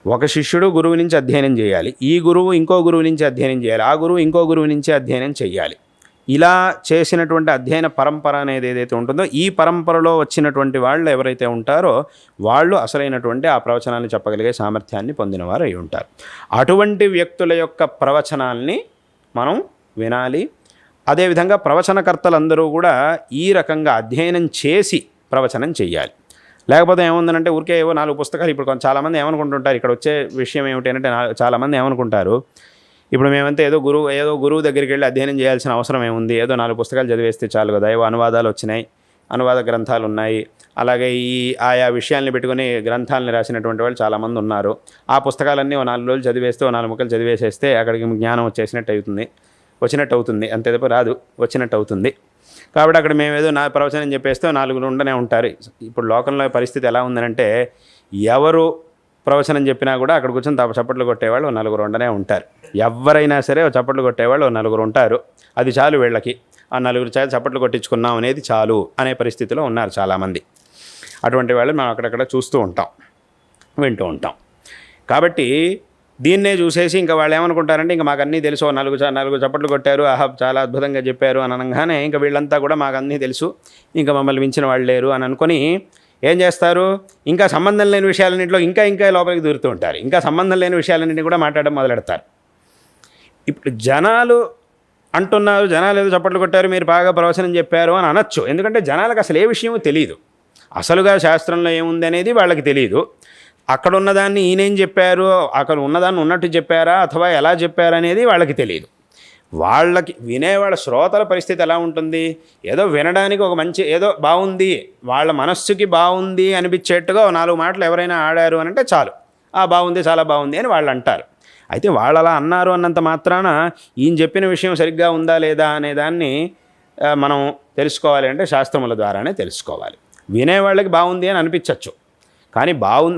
ఒక శిష్యుడు గురువు నుంచి అధ్యయనం చేయాలి, ఈ గురువు ఇంకో గురువు నుంచి అధ్యయనం చేయాలి, ఆ గురువు ఇంకో గురువు నుంచి అధ్యయనం చేయాలి. ఇలా చేసినటువంటి అధ్యయన పరంపర అనేది ఏదైతే ఉంటుందో ఈ పరంపరలో వచ్చినటువంటి వాళ్ళు ఎవరైతే ఉంటారో వాళ్ళు అసలైనటువంటి ఆ ప్రవచనాన్ని చెప్పగలిగే సామర్థ్యాన్ని పొందినవారు అయి ఉంటారు. అటువంటి వ్యక్తుల యొక్క ప్రవచనాల్ని మనం వినాలి. అదేవిధంగా ప్రవచనకర్తలందరూ కూడా ఈ రకంగా అధ్యయనం చేసి ప్రవచనం చేయాలి. లేకపోతే ఏముందనంటే ఊరికే ఏవో 4 పుస్తకాలు. ఇప్పుడు చాలామంది ఏమనుకుంటుంటారు, ఇక్కడ వచ్చే విషయం ఏమిటి అంటే చాలామంది ఏమనుకుంటారు, ఇప్పుడు మేమంతా ఏదో గురువు దగ్గరికి వెళ్ళి అధ్యయనం చేయాల్సిన అవసరం ఏముంది, ఏదో 4 పుస్తకాలు చదివేస్తే చాలు కదా, ఏవో అనువాదాలు వచ్చినాయి, అనువాద గ్రంథాలు ఉన్నాయి, అలాగే ఈ ఆయా విషయాల్ని పెట్టుకుని గ్రంథాలని రాసినటువంటి వాళ్ళు చాలామంది ఉన్నారు. ఆ పుస్తకాలన్నీ 4 రోజులు చదివేస్తే 4 ముక్కలు చదివేసేస్తే అక్కడికి జ్ఞానం వచ్చినట్టు అవుతుంది. అంతే తప్ప రాదు, వచ్చినట్టు అవుతుంది. కాబట్టి అక్కడ మేము ఏదో ప్రవచనం చెప్పేస్తే 4 ఉండనే ఉంటారు. ఇప్పుడు లోకంలో పరిస్థితి ఎలా ఉందనంటే ఎవరు ప్రవచనం చెప్పినా కూడా అక్కడ కూర్చొని చప్పట్లు కొట్టేవాళ్ళు 4 ఉండనే ఉంటారు. ఎవరైనా సరే చప్పట్లు కొట్టేవాళ్ళు 4 ఉంటారు. అది చాలు వీళ్ళకి, ఆ 4 చప్పట్లు కొట్టించుకున్నాం అనేది చాలు అనే పరిస్థితిలో ఉన్నారు చాలామంది. అటువంటి వాళ్ళు మనం అక్కడక్కడ చూస్తూ ఉంటాం, వింటూ ఉంటాం. కాబట్టి దీన్నే చూసేసి ఇంకా వాళ్ళు ఏమనుకుంటారంటే ఇంకా మాకు అన్నీ తెలుసు, 4 చప్పట్లు కొట్టారు, ఆహా చాలా అద్భుతంగా చెప్పారు అని అనగానే ఇంకా వీళ్ళంతా కూడా మాకు అన్నీ తెలుసు, ఇంకా మమ్మల్ని మించిన వాళ్ళు లేరు అని అనుకొని ఏం చేస్తారు, ఇంకా సంబంధం లేని విషయాలన్నింటిలో ఇంకా లోపలికి దూరుతూ ఉంటారు. ఇంకా సంబంధం లేని విషయాలన్నింటినీ కూడా మాట్లాడడం మొదలెడతారు. ఇప్పుడు జనాలు అంటున్నారు, జనాలు ఏదో చప్పట్లు కొట్టారు, మీరు బాగా ప్రవచనం చెప్పారు అని అనొచ్చు. ఎందుకంటే జనాలకు అసలు ఏ విషయమో తెలియదు, అసలుగా శాస్త్రంలో ఏముంది అనేది వాళ్ళకి తెలియదు. అక్కడ ఉన్నదాన్ని ఈయనేం చెప్పారు, అక్కడ ఉన్నదాన్ని ఉన్నట్టు చెప్పారా అథవా ఎలా చెప్పారు అనేది వాళ్ళకి తెలియదు. వాళ్ళకి వినేవాళ్ళ శ్రోతల పరిస్థితి ఎలా ఉంటుంది, ఏదో వినడానికి ఒక మంచి ఏదో బాగుంది, వాళ్ళ మనస్సుకి బాగుంది అనిపించేట్టుగా 4 మాటలు ఎవరైనా ఆడారు అని అంటే చాలు, బాగుంది, చాలా బాగుంది అని వాళ్ళు అంటారు. అయితే వాళ్ళు అలా అన్నారు అన్నంత మాత్రాన ఈయన చెప్పిన విషయం సరిగ్గా ఉందా లేదా అనే దాన్ని మనం తెలుసుకోవాలి అంటే శాస్త్రముల ద్వారానే తెలుసుకోవాలి. వినేవాళ్ళకి బాగుంది అని అనిపించవచ్చు, కానీ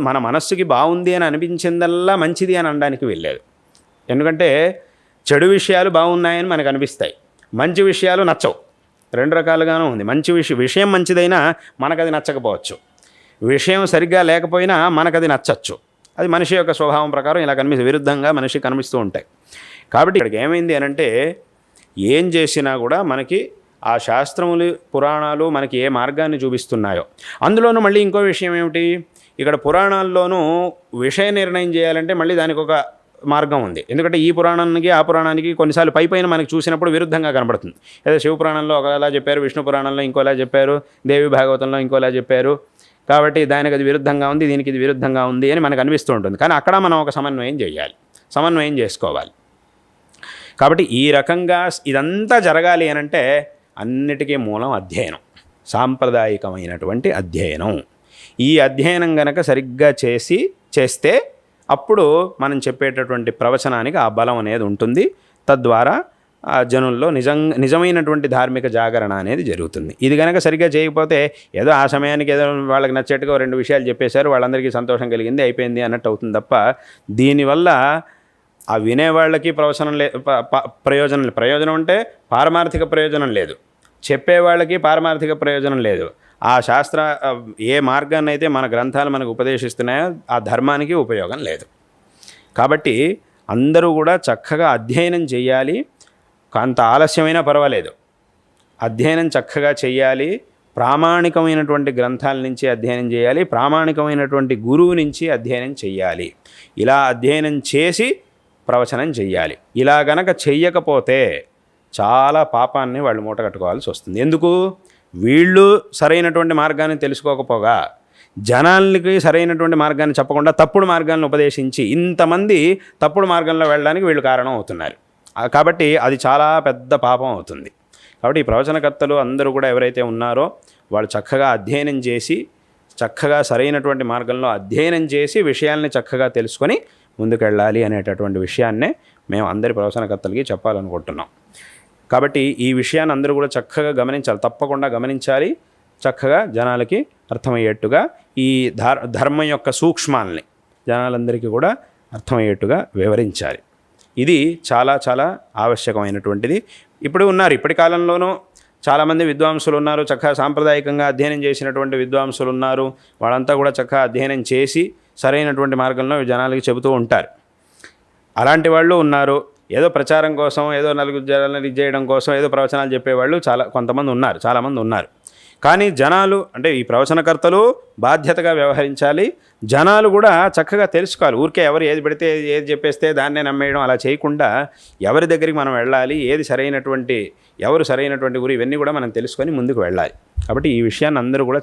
మన మనస్సుకి బాగుంది అని అనిపించిందల్లా మంచిది అని అనడానికి వెళ్ళలేదు. ఎందుకంటే చెడు విషయాలు బాగున్నాయని మనకు అనిపిస్తాయి, మంచి విషయాలు నచ్చవు. 2 రకాలుగానూ ఉంది. మంచి విషయం మంచిదైనా మనకది నచ్చకపోవచ్చు, విషయం సరిగ్గా లేకపోయినా మనకది నచ్చచ్చు. అది మనిషి యొక్క స్వభావం ప్రకారం ఇలా విరుద్ధంగా మనిషి కనిపిస్తూ ఉంటాయి. కాబట్టి ఇక్కడికి ఏమైంది అనంటే ఏం చేసినా కూడా మనకి ఆ శాస్త్రములు పురాణాలు మనకి ఏ మార్గాన్ని చూపిస్తున్నాయో, అందులోనూ మళ్ళీ ఇంకో విషయం ఏమిటి, ఇక్కడ పురాణాల్లోనూ విషయ నిర్ణయం చేయాలంటే మళ్ళీ దానికి ఒక మార్గం ఉంది. ఎందుకంటే ఈ పురాణానికి ఆ పురాణానికి కొన్నిసార్లు పైన మనకి చూసినప్పుడు విరుద్ధంగా కనబడుతుంది. ఏదో శివపురాణంలో ఒకలా చెప్పారు, విష్ణు పురాణంలో ఇంకోలా చెప్పారు, దేవి భాగవతంలో ఇంకోలా చెప్పారు, కాబట్టి దానికి అది విరుద్ధంగా ఉంది, దీనికి ఇది విరుద్ధంగా ఉంది అని మనకు అనిపిస్తూ ఉంటుంది. కానీ అక్కడ మనం ఒక సమన్వయం చేయాలి, సమన్వయం చేసుకోవాలి. కాబట్టి ఈ రకంగా ఇదంతా జరగాలి అనంటే అన్నిటికీ మూలం అధ్యయనం, సాంప్రదాయికమైనటువంటి అధ్యయనం. ఈ అధ్యయనం గనక సరిగ్గా చేస్తే అప్పుడు మనం చెప్పేటటువంటి ప్రవచనానికి ఆ బలం అనేది ఉంటుంది. తద్వారా ఆ జనుల్లో నిజమైనటువంటి ధార్మిక జాగరణ అనేది జరుగుతుంది. ఇది కనుక సరిగ్గా చేయకపోతే ఏదో ఆ సమయానికి ఏదో వాళ్ళకి నచ్చేట్టుగా 2 విషయాలు చెప్పేశారు, వాళ్ళందరికీ సంతోషం కలిగింది, అయిపోయింది అన్నట్టు అవుతుంది తప్ప దీనివల్ల ఆ వినేవాళ్ళకి ప్రయోజనం అంటే పారమార్థిక ప్రయోజనం లేదు, చెప్పేవాళ్ళకి పారమార్థిక ప్రయోజనం లేదు. ఆ శాస్త్ర ఏ మార్గాన్ని అయితే మన గ్రంథాలు మనకు ఉపదేశిస్తున్నాయో ఆ ధర్మానికి ఉపయోగం లేదు. కాబట్టి అందరూ కూడా చక్కగా అధ్యయనం చేయాలి. కాంత ఆలస్యమైనా పర్వాలేదు, అధ్యయనం చక్కగా చేయాలి. ప్రామాణికమైనటువంటి గ్రంథాల నుంచి అధ్యయనం చేయాలి, ప్రామాణికమైనటువంటి గురువు నుంచి అధ్యయనం చేయాలి. ఇలా అధ్యయనం చేసి ప్రవచనం చెయ్యాలి. ఇలా గనక చెయ్యకపోతే చాలా పాపాన్ని వాళ్ళు మూటగట్టుకోవాల్సి వస్తుంది. ఎందుకు? వీళ్ళు సరైనటువంటి మార్గాన్ని తెలుసుకోకపోగా, జనాలకి సరైనటువంటి మార్గాన్ని చెప్పకుండా తప్పుడు మార్గాన్ని ఉపదేశించి ఇంతమంది తప్పుడు మార్గంలో వెళ్ళడానికి వీళ్ళు కారణం అవుతున్నారు. కాబట్టి అది చాలా పెద్ద పాపం అవుతుంది. కాబట్టి ఈ ప్రవచనకర్తలు అందరూ కూడా ఎవరైతే ఉన్నారో వాళ్ళు చక్కగా అధ్యయనం చేసి, చక్కగా సరైనటువంటి మార్గంలో అధ్యయనం చేసి విషయాల్ని చక్కగా తెలుసుకొని ముందుకెళ్ళాలి అనేటటువంటి విషయాన్నే మేము అందరి ప్రవచనకర్తలకి చెప్పాలనుకుంటున్నాం. కాబట్టి ఈ విషయాన్ని అందరూ కూడా చక్కగా గమనించాలి, తప్పకుండా గమనించాలి. చక్కగా జనాలకి అర్థమయ్యేట్టుగా ఈ ధర్మం యొక్క సూక్ష్మాలని జనాలందరికీ కూడా అర్థమయ్యేట్టుగా వివరించాలి. ఇది చాలా చాలా ఆవశ్యకమైనటువంటిది. ఇప్పుడు ఉన్నారు, ఇప్పటి కాలంలోనూ చాలామంది విద్వాంసులు ఉన్నారు, చక్కగా సాంప్రదాయకంగా అధ్యయనం చేసినటువంటి విద్వాంసులు ఉన్నారు. వాళ్ళంతా కూడా చక్కగా అధ్యయనం చేసి సరైనటువంటి మార్గంలో జనాలకి చెబుతూ ఉంటారు. అలాంటి వాళ్ళు ఉన్నారు. ఏదో ప్రచారం కోసం, ఏదో నలుగురు జనాలను ఇది చేయడం కోసం ఏదో ప్రవచనాలు చెప్పేవాళ్ళు చాలామంది ఉన్నారు. కానీ జనాలు, అంటే ఈ ప్రవచనకర్తలు బాధ్యతగా వ్యవహరించాలి. జనాలు కూడా చక్కగా తెలుసుకోవాలి. ఊరికే ఎవరు ఏది పెడితే ఏది చెప్పేస్తే దాన్నే నమ్మేయడం అలా చేయకుండా ఎవరి దగ్గరికి మనం వెళ్ళాలి, ఎవరు సరైనటువంటి గురి, ఇవన్నీ కూడా మనం తెలుసుకొని ముందుకు వెళ్ళాలి. కాబట్టి ఈ విషయాన్ని అందరూ కూడా